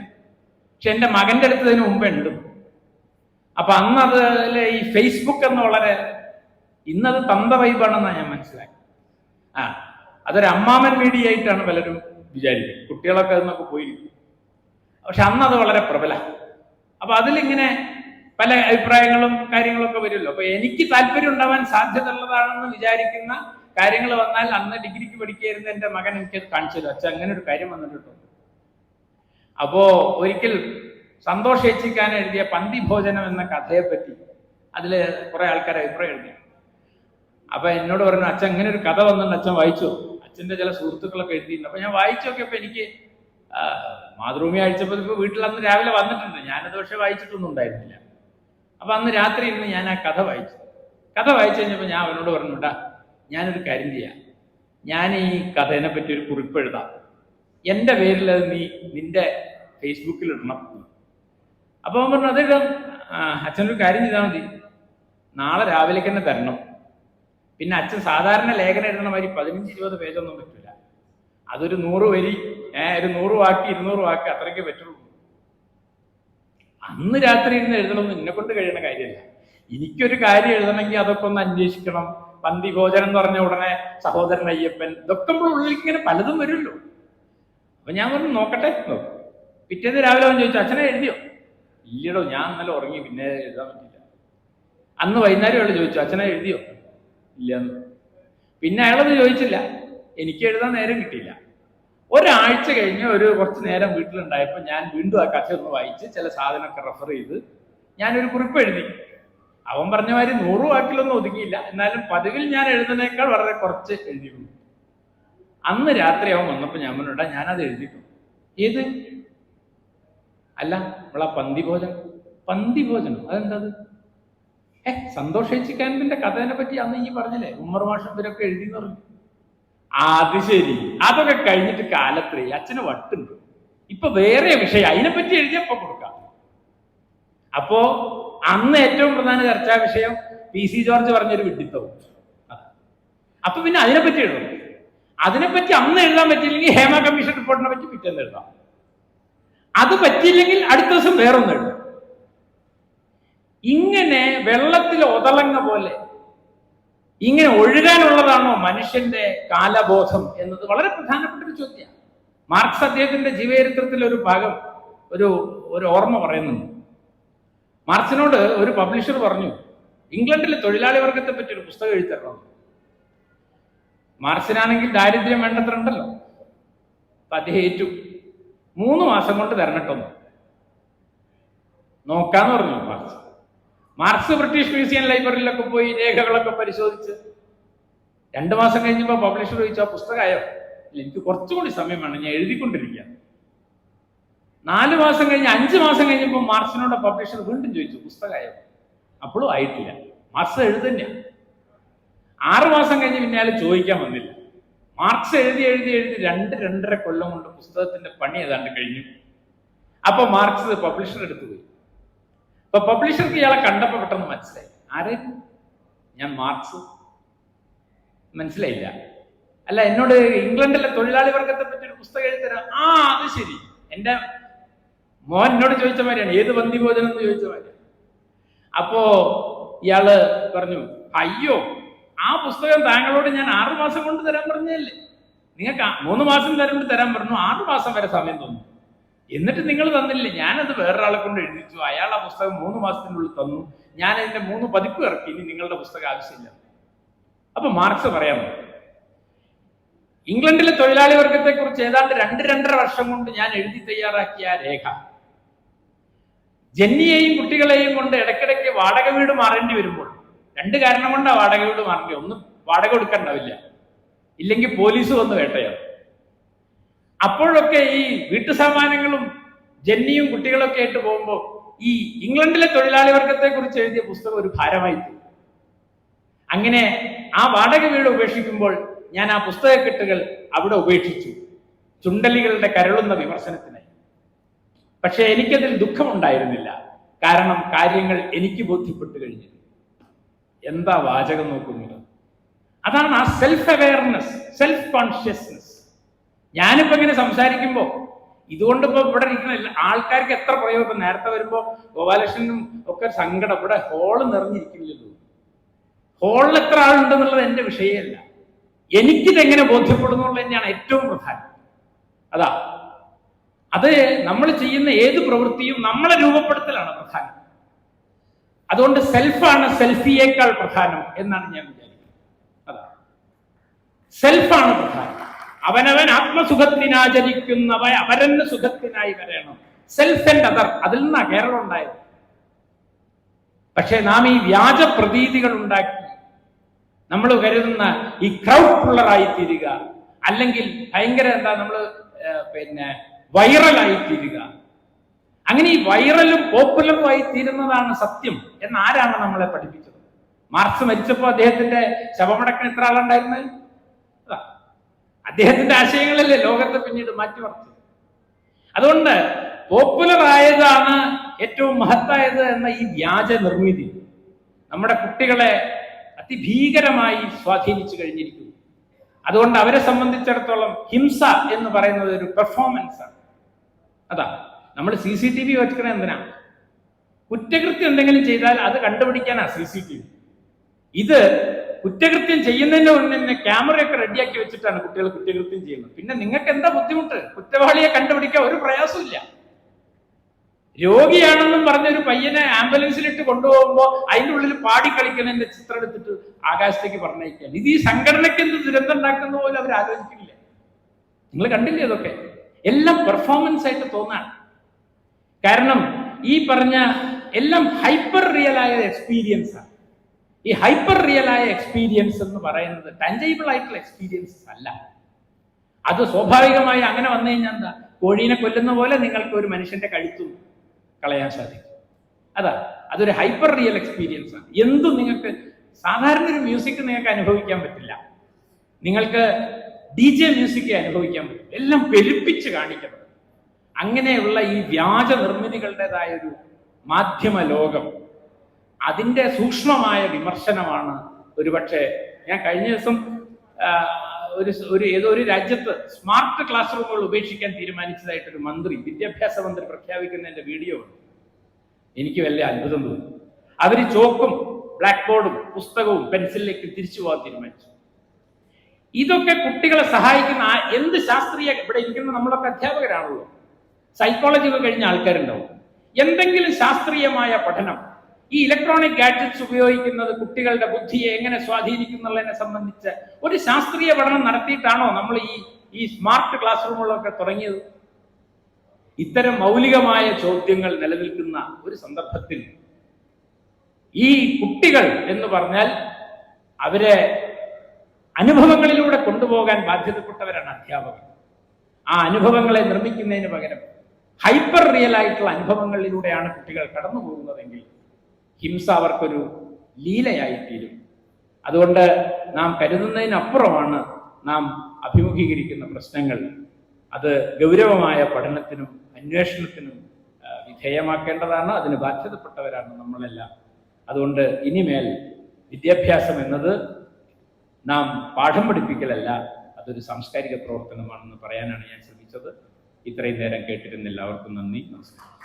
പക്ഷെ എൻ്റെ മകന്റെ അടുത്ത് ഇതിന് മുമ്പേ ഉണ്ട്. അപ്പൊ അന്ന് അതില് ഈ ഫേസ്ബുക്ക് എന്ന് വളരെ, ഇന്നത് തന്ത വൈബാണെന്നാണ് ഞാൻ മനസ്സിലാക്കി. അതൊരു അമ്മാമൻ മീഡിയ ആയിട്ടാണ് പലരും വിചാരിക്കും. കുട്ടികളൊക്കെ അതിനൊക്കെ പോയിരിക്കും. പക്ഷെ അന്ന് അത് വളരെ പ്രബല. അപ്പൊ അതിലിങ്ങനെ പല അഭിപ്രായങ്ങളും കാര്യങ്ങളൊക്കെ വരുമല്ലോ. അപ്പൊ എനിക്ക് താല്പര്യം ഉണ്ടാവാൻ സാധ്യത ഉള്ളതാണെന്ന് വിചാരിക്കുന്ന കാര്യങ്ങൾ വന്നാൽ, അന്ന് ഡിഗ്രിക്ക് പഠിക്കായിരുന്ന എൻ്റെ മകൻ എനിക്കത് കാണിച്ചു തരും. അച്ഛൻ അങ്ങനെ ഒരു കാര്യം വന്നിട്ടുണ്ട്. അപ്പോ ഒരിക്കൽ സന്തോഷ് ഏച്ചിക്കാൻ എഴുതിയ പന്തി ഭോജനം എന്ന കഥയെ പറ്റി അതില് കുറെ ആൾക്കാർ അഭിപ്രായം എഴുതി. അപ്പൊ എന്നോട് പറഞ്ഞു, അച്ഛൻ ഇങ്ങനെ ഒരു കഥ വന്നിട്ടുണ്ട്, അച്ഛൻ വായിച്ചോ? അച്ഛന്റെ ചില സുഹൃത്തുക്കളൊക്കെ എഴുതിയിട്ടുണ്ട്. അപ്പൊ ഞാൻ വായിച്ചു നോക്കിയപ്പോ എനിക്ക് മാതൃഭൂമി അയച്ചപ്പോൾ ഇപ്പൊ വീട്ടിൽ അന്ന് രാവിലെ വന്നിട്ടുണ്ട്, ഞാനത് പക്ഷെ വായിച്ചിട്ടൊന്നും ഉണ്ടായിരുന്നില്ല. അപ്പൊ അന്ന് രാത്രി ഇരുന്ന് ഞാൻ ആ കഥ വായിച്ചു. കഥ വായിച്ചു കഴിഞ്ഞപ്പോൾ ഞാൻ അവനോട് പറഞ്ഞുണ്ടാ, ഞാനൊരു കാര്യം ചെയ്യാം, ഞാൻ ഈ കഥേനെ പറ്റി ഒരു കുറിപ്പ് എഴുതാം, എൻ്റെ പേരിൽ അത് നീ നിന്റെ ഫേസ്ബുക്കിൽ ഇടണം. അപ്പൊ അവൻ പറഞ്ഞു അതിടാം, അച്ഛനൊരു കാര്യം ചെയ്താൽ മതി, നാളെ രാവിലേക്ക് തന്നെ തരണം. പിന്നെ അച്ഛൻ സാധാരണ ലേഖനം എഴുതണ മാതിരി 15-20 പേജൊന്നും പറ്റില്ല, അതൊരു 100 വരി, ഒരു 100 വാക്ക് 200 വാക്ക് അത്രയ്ക്ക് പറ്റുള്ളൂ. അന്ന് രാത്രി ഇരുന്ന് എഴുതണമെന്ന് എന്നെ കൊണ്ട് കഴിയുന്ന കാര്യമല്ല. എനിക്കൊരു കാര്യം എഴുതണമെങ്കിൽ അതൊക്കെ ഒന്ന് അന്വേഷിക്കണം. പന്തി ഭോജനം എന്ന് പറഞ്ഞ ഉടനെ സഹോദരൻ അയ്യപ്പൻ, ഇതൊക്കെ നമ്മുടെ ഉള്ളിലേക്ക് ഇങ്ങനെ പലതും വരുമല്ലോ. അപ്പൊ ഞാൻ പറഞ്ഞു നോക്കട്ടെ. പിറ്റേന്ന് രാവിലെ അവൻ ചോദിച്ചു, അച്ഛനെ എഴുതിയോ? ഇല്ലടോ, ഞാൻ ഇന്നലെ ഉറങ്ങി, പിന്നെ എഴുതാൻ പറ്റില്ല. അന്ന് വൈകുന്നേരം അയാൾ ചോദിച്ചു, അച്ഛനെ എഴുതിയോ? ഇല്ലെന്ന്. പിന്നെ അയാളത് ചോദിച്ചില്ല, എനിക്ക് എഴുതാൻ നേരം കിട്ടിയില്ല. ഒരാഴ്ച കഴിഞ്ഞ് കുറച്ച് നേരം വീട്ടിലുണ്ടായപ്പോൾ ഞാൻ വീണ്ടും ആ കഥ ഒന്ന് വായിച്ച് ചില സാധനമൊക്കെ റെഫർ ചെയ്ത് ഞാനൊരു കുറിപ്പ് എഴുതി. അവൻ പറഞ്ഞ മാതിരി 100 വാക്കിലൊന്നും ഒതുങ്ങിയില്ല, എന്നാലും പതിവിൽ ഞാൻ എഴുതുന്നേക്കാൾ വളരെ കുറച്ച് എഴുതിയിരുന്നു. അന്ന് രാത്രി അവൻ വന്നപ്പോൾ ഞാൻ പറഞ്ഞിട്ടാ ഞാനത് എഴുതിയിട്ടു. ഏത്? അല്ല, നമ്മളാ പന്തി ഭോജനം അതെന്തത്? സന്തോഷ് ഏച്ചിക്കാരന്റെ കഥേനെ പറ്റി അന്ന് ഈ പറഞ്ഞില്ലേ, ഉമ്മർ മാഷം ഇവരൊക്കെ എഴുതിന്ന് പറഞ്ഞു. അത് ശരി, അതൊക്കെ കഴിഞ്ഞിട്ട് കാലത്രേ അച്ഛന് വട്ടുണ്ട്, ഇപ്പൊ വേറെ വിഷയം, അതിനെപ്പറ്റി എഴുതിയപ്പോ കൊടുക്കാം. അപ്പോ അന്ന് ഏറ്റവും പ്രധാന ചർച്ചാ വിഷയം PC ജോർജ് പറഞ്ഞൊരു വിഡ്ഢിത്തവും. അപ്പൊ പിന്നെ അതിനെപ്പറ്റി എഴുതണം. അതിനെപ്പറ്റി അന്ന് എഴുതാൻ പറ്റിയില്ലെങ്കിൽ ഹേമ കമ്മീഷൻ റിപ്പോർട്ടിനെ പറ്റി പിറ്റേന്ന് എഴുതാം. അത് പറ്റിയില്ലെങ്കിൽ അടുത്ത ദിവസം വേറൊന്നും എഴുതാം. ഇങ്ങനെ വെള്ളത്തിൽ ഒതളങ്ങ പോലെ ഇങ്ങനെ ഒഴുകാനുള്ളതാണോ മനുഷ്യന്റെ കാലബോധം എന്നത് വളരെ പ്രധാനപ്പെട്ട ഒരു ചോദ്യമാണ്. മാർക്സ് അദ്ദേഹത്തിന്റെ ജീവചരിത്രത്തിൽ ഒരു ഭാഗം ഒരു ഓർമ്മ പറയുന്നുണ്ട്. മാർക്സിനോട് ഒരു പബ്ലിഷർ പറഞ്ഞു, ഇംഗ്ലണ്ടിലെ തൊഴിലാളി വർഗത്തെ പറ്റി ഒരു പുസ്തകം എഴുതി തരണം. മാർക്സിനാണെങ്കിൽ ദാരിദ്ര്യം വേണ്ടത്ര ഉണ്ടല്ലോ. അപ്പൊ അദ്ദേഹം ഏറ്റു, 3 മാസം കൊണ്ട് തരണട്ടൊന്ന് നോക്കാന്ന് പറഞ്ഞു മാർക്സ്. മാർക്സ് ബ്രിട്ടീഷ് മ്യൂസിയം ലൈബ്രറിയിലൊക്കെ പോയി രേഖകളൊക്കെ പരിശോധിച്ച് 2 മാസം കഴിഞ്ഞപ്പോൾ പബ്ലിഷർ ചോദിച്ചു, ആ പുസ്തകമായോ? ഇല്ല, എനിക്ക് കുറച്ചുകൂടി സമയം വേണം, ഞാൻ എഴുതിക്കൊണ്ടിരിക്കുക. 4 മാസം കഴിഞ്ഞ് 5 മാസം കഴിഞ്ഞപ്പോൾ മാർക്സിനോട് പബ്ലിഷർ വീണ്ടും ചോദിച്ചു, പുസ്തകമായോ? അപ്പോഴും ആയിട്ടില്ല. മാർക്സ് എഴുതന്നെയാണ്. 6 മാസം കഴിഞ്ഞ് പിന്നെ അയാൾ ചോദിക്കാൻ വന്നില്ല. മാർക്സ് എഴുതി 2-2.5 കൊല്ലം കൊണ്ട് പുസ്തകത്തിന്റെ പണി ഏതാണ്ട് കഴിഞ്ഞു. അപ്പൊ മാർക്സ് പബ്ലിഷർ എടുത്തു പോയി. അപ്പൊ പബ്ലിഷർക്ക് ഇയാളെ കണ്ടപ്പോ പെട്ടെന്ന് മനസ്സിലായി, ആരായിരുന്നു? ഞാൻ മാർക്സ്. മനസ്സിലായില്ല. അല്ല, എന്നോട് ഇംഗ്ലണ്ടിലെ തൊഴിലാളി വർഗത്തെ പറ്റി ഒരു പുസ്തകം എഴുതരാം. അത് ശരി, എന്റെ മോൻ എന്നോട് ചോദിച്ച മാതിരിയാണ്, ഏത് പന്തി ഭോജനം എന്ന് ചോദിച്ച മാതിരി. അപ്പോ ഇയാള് പറഞ്ഞു, അയ്യോ, ആ പുസ്തകം താങ്കളോട് ഞാൻ 6 മാസം കൊണ്ട് തരാൻ പറഞ്ഞതല്ലേ, നിങ്ങൾക്ക് 3 മാസം തരാൻ പറഞ്ഞു, 6 മാസം വരെ സമയം തന്നു, എന്നിട്ട് നിങ്ങൾ തന്നില്ലേ, ഞാനത് വേറൊരാളെ കൊണ്ട് എഴുതിച്ചു, അയാൾ ആ പുസ്തകം 3 മാസത്തിനുള്ളിൽ തന്നു, ഞാൻ അതിന്റെ 3 പതിപ്പ് ഇറക്കി, ഇനി നിങ്ങളുടെ പുസ്തകം ആവശ്യമില്ല. അപ്പൊ മാർക്സ് പറയാൻ, ഇംഗ്ലണ്ടിലെ തൊഴിലാളി വർഗത്തെ കുറിച്ച് ഏതാണ്ട് 2-2.5 വർഷം കൊണ്ട് ഞാൻ എഴുതി തയ്യാറാക്കിയ രേഖ ജന്നിയെയും കുട്ടികളെയും കൊണ്ട് ഇടയ്ക്കിടയ്ക്ക് വാടക വീട് മാറേണ്ടി വരുമ്പോൾ 2 കാരണം കൊണ്ടാണ് വാടക വീട് മാറേണ്ടി. ഒന്ന്, വാടക കൊടുക്കണ്ടാവില്ല, ഇല്ലെങ്കിൽ പോലീസ് വന്ന് വേട്ടയാവും. അപ്പോഴൊക്കെ ഈ വീട്ടു സാമാനങ്ങളും ജന്നിയും കുട്ടികളൊക്കെ ആയിട്ട് പോകുമ്പോൾ ഈ ഇംഗ്ലണ്ടിലെ തൊഴിലാളി വർഗത്തെ കുറിച്ച് എഴുതിയ പുസ്തകം ഒരു ഭാരമായി തീരും. അങ്ങനെ ആ വാടക വീട് ഉപേക്ഷിക്കുമ്പോൾ ഞാൻ ആ പുസ്തകക്കെട്ടുകൾ അവിടെ ഉപേക്ഷിച്ചു, ചുണ്ടലികളുടെ കരളുന്ന വിമർശനത്തിനായി. പക്ഷെ എനിക്കതിൽ ദുഃഖമുണ്ടായിരുന്നില്ല, കാരണം കാര്യങ്ങൾ എനിക്ക് ബോധ്യപ്പെട്ടു കഴിഞ്ഞു. എന്താ വാചകം നോക്കുന്നത്? അതാണ് ആ സെൽഫ് അവെയർനെസ്, സെൽഫ് കോൺഷ്യസ്നെസ്. ഞാനിപ്പോ ഇങ്ങനെ സംസാരിക്കുമ്പോ ഇതുകൊണ്ടിപ്പോ ഇവിടെ ഇരിക്കുന്ന ആൾക്കാർക്ക് എത്ര പ്രയോഗം. നേരത്തെ വരുമ്പോ ഗോപാലകൃഷ്ണനും ഒക്കെ സങ്കടം, ഇവിടെ ഹോള് നിറഞ്ഞിരിക്കില്ലല്ലോ. ഹോളിൽ എത്ര ആളുണ്ടെന്നുള്ളത് എന്റെ വിഷയമല്ല, എനിക്കിതെങ്ങനെ ബോധ്യപ്പെടുന്നുള്ളത് തന്നെയാണ് ഏറ്റവും പ്രധാനം. അത് നമ്മൾ ചെയ്യുന്ന ഏത് പ്രവൃത്തിയും നമ്മളെ രൂപപ്പെടുത്തലാണ് പ്രധാനം. അതുകൊണ്ട് സെൽഫാണ് സെൽഫിയേക്കാൾ പ്രധാനം എന്നാണ് ഞാൻ വിചാരിക്കുന്നത്. സെൽഫാണ് പ്രധാനം. അവനവൻ ആത്മസുഖത്തിനാചരിക്കുന്നവ അവരന്റെ സുഖത്തിനായി വരണം. സെൽഫ് ആൻഡ് അതർ, അതിൽ നിന്നാണ് കേരളം ഉണ്ടായത്. പക്ഷെ നാം ഈ വ്യാജ പ്രതീതികൾ ഉണ്ടാക്കി നമ്മൾ കരുതുന്ന ഈ ക്രൗഡ് പുള്ളറായി തീരുക, അല്ലെങ്കിൽ ഭയങ്കര നമ്മൾ വൈറലായി തീരുക. അങ്ങനെ ഈ വൈറലും പോപ്പുലറും ആയി തീരുന്നതാണ് സത്യം എന്ന് ആരാണ് നമ്മളെ പഠിപ്പിച്ചത്? മാർക്സ് മരിച്ചപ്പോൾ അദ്ദേഹത്തിന്റെ ശവമടക്കം എത്ര ആളുണ്ടായിരുന്നത്? അദ്ദേഹത്തിന്റെ ആശയങ്ങളല്ലേ ലോകത്തെ പിന്നീട് മാറ്റിമറിച്ചത്. അതുകൊണ്ട് പോപ്പുലർ ആയതാണ് ഏറ്റവും മഹത്തായത് എന്ന ഈ വ്യാജ നിർമ്മിതി നമ്മുടെ കുട്ടികളെ അതിഭീകരമായി സ്വാധീനിച്ചു കഴിഞ്ഞിരിക്കുന്നു. അതുകൊണ്ട് അവരെ സംബന്ധിച്ചിടത്തോളം ഹിംസ എന്ന് പറയുന്നത് ഒരു പെർഫോമൻസ് ആണ്. അതാ നമ്മൾ CCTV വെച്ചിരിക്കണത് എന്തിനാ? കുറ്റകൃത്യം എന്തെങ്കിലും ചെയ്താൽ അത് കണ്ടുപിടിക്കാനാ CCTV. ഇത് കുറ്റകൃത്യം ചെയ്യുന്നതിന്റെ മുന്നേ തന്നെ ക്യാമറയൊക്കെ റെഡിയാക്കി വെച്ചിട്ടാണ് കുട്ടികൾ കുറ്റകൃത്യം ചെയ്യുന്നത്. പിന്നെ നിങ്ങൾക്ക് എന്താ ബുദ്ധിമുട്ട്? കുറ്റവാളിയെ കണ്ടുപിടിക്കാൻ ഒരു പ്രയാസമില്ല. രോഗിയാണെന്നും പറഞ്ഞൊരു പയ്യനെ ആംബുലൻസിലിട്ട് കൊണ്ടുപോകുമ്പോൾ അതിൻ്റെ ഉള്ളിൽ പാടിക്കളിക്കുന്നതിന്റെ ചിത്രം എടുത്തിട്ട് ആകാശത്തേക്ക് പറഞ്ഞേക്കാൻ. ഇത് ഈ സംഘടനയ്ക്ക് എന്ത് ദുരന്തം ഉണ്ടാക്കുന്ന പോലെ അവർ ആലോചിക്കില്ല. നിങ്ങൾ കണ്ടില്ലേ? ഇതൊക്കെ എല്ലാം പെർഫോമൻസ് ആയിട്ട് തോന്നാണ്. കാരണം ഈ പറഞ്ഞ എല്ലാം ഹൈപ്പർ റിയലായ എക്സ്പീരിയൻസ് ആണ്. ഈ ഹൈപ്പർ റിയലായ എക്സ്പീരിയൻസ് എന്ന് പറയുന്നത് ടാഞ്ചിബിൾ ആയിട്ടുള്ള എക്സ്പീരിയൻസസ് അല്ല. അത് സ്വാഭാവികമായി അങ്ങനെ വന്നു കഴിഞ്ഞാൽ എന്താ? കോഴീനെ കൊല്ലുന്ന പോലെ നിങ്ങൾക്ക് ഒരു മനുഷ്യന്റെ കഴുത്തു കളയാൻ സാധിക്കും. അതൊരു ഹൈപ്പർ റിയൽ എക്സ്പീരിയൻസ് ആണ്. എന്തും നിങ്ങൾക്ക് സാധാരണ ഒരു മ്യൂസിക് നിങ്ങൾക്ക് അനുഭവിക്കാൻ പറ്റില്ല. നിങ്ങൾക്ക് DJ മ്യൂസിക് അനുഭവിക്കാൻ പറ്റും. എല്ലാം പെരുപ്പിച്ച് കാണിക്കണം. അങ്ങനെയുള്ള ഈ വ്യാജ നിർമ്മിതികളുടേതായ ഒരു മാധ്യമ ലോകം, അതിൻ്റെ സൂക്ഷ്മമായ വിമർശനമാണ് ഒരുപക്ഷെ ഞാൻ കഴിഞ്ഞ ദിവസം ഏതോ ഒരു രാജ്യത്ത് സ്മാർട്ട് ക്ലാസ് റൂമുകൾ ഉപേക്ഷിക്കാൻ തീരുമാനിച്ചതായിട്ടൊരു മന്ത്രി, വിദ്യാഭ്യാസ മന്ത്രി പ്രഖ്യാപിക്കുന്നതിന്റെ വീഡിയോ ഉണ്ട്. എനിക്ക് വലിയ അത്ഭുതം തോന്നി. അവര് ചോക്കും ബ്ലാക്ക് ബോർഡും പുസ്തകവും പെൻസിലിലേക്ക് തിരിച്ചു പോകാൻ തീരുമാനിച്ചു. ഇതൊക്കെ കുട്ടികളെ സഹായിക്കുന്ന എന്ത് ശാസ്ത്രീയ, ഇവിടെ ഇരിക്കുന്ന നമ്മളൊക്കെ അധ്യാപകരാണല്ലോ, സൈക്കോളജി ഒക്കെ കഴിഞ്ഞ ആൾക്കാരുണ്ടാവും. എന്തെങ്കിലും ശാസ്ത്രീയമായ പഠനം ഈ ഇലക്ട്രോണിക് ഗാഡ്ജറ്റ്സ് ഉപയോഗിക്കുന്നത് കുട്ടികളുടെ ബുദ്ധിയെ എങ്ങനെ സ്വാധീനിക്കുന്നുള്ളതിനെ സംബന്ധിച്ച് ഒരു ശാസ്ത്രീയ പഠനം നടത്തിയിട്ടാണോ നമ്മൾ ഈ സ്മാർട്ട് ക്ലാസ് റൂമുകളൊക്കെ തുടങ്ങിയത്? ഇത്തരം മൗലികമായ ചോദ്യങ്ങൾ നിലനിൽക്കുന്ന ഒരു സന്ദർഭത്തിൽ ഈ കുട്ടികൾ എന്ന് പറഞ്ഞാൽ അവരെ അനുഭവങ്ങളിലൂടെ കൊണ്ടുപോകാൻ ബാധ്യതപ്പെട്ടവരാണ് അധ്യാപകർ. ആ അനുഭവങ്ങളെ നിർമ്മിക്കുന്നതിന് പകരം ഹൈപ്പർ റിയൽ ആയിട്ടുള്ള അനുഭവങ്ങളിലൂടെയാണ് കുട്ടികൾ കടന്നു പോകുന്നതെങ്കിൽ ഹിംസ അവർക്കൊരു ലീലയായിത്തീരും. അതുകൊണ്ട് നാം കരുതുന്നതിനപ്പുറമാണ് നാം അഭിമുഖീകരിക്കുന്ന പ്രശ്നങ്ങൾ. അത് ഗൗരവമായ പഠനത്തിനും അന്വേഷണത്തിനും വിധേയമാക്കേണ്ടതാണ്. അതിന് ബാധ്യതപ്പെട്ടവരാണ് നമ്മളെല്ലാം. അതുകൊണ്ട് ഇനിമേൽ വിദ്യാഭ്യാസം എന്നത് നാം പാഠം പഠിപ്പിക്കലല്ല, അതൊരു സാംസ്കാരിക പ്രവർത്തനമാണെന്ന് പറയാനാണ് ഞാൻ ശ്രമിച്ചത്. ഇത്രയും നേരം കേട്ടിരുന്ന എല്ലാവർക്കും നന്ദി, നമസ്കാരം.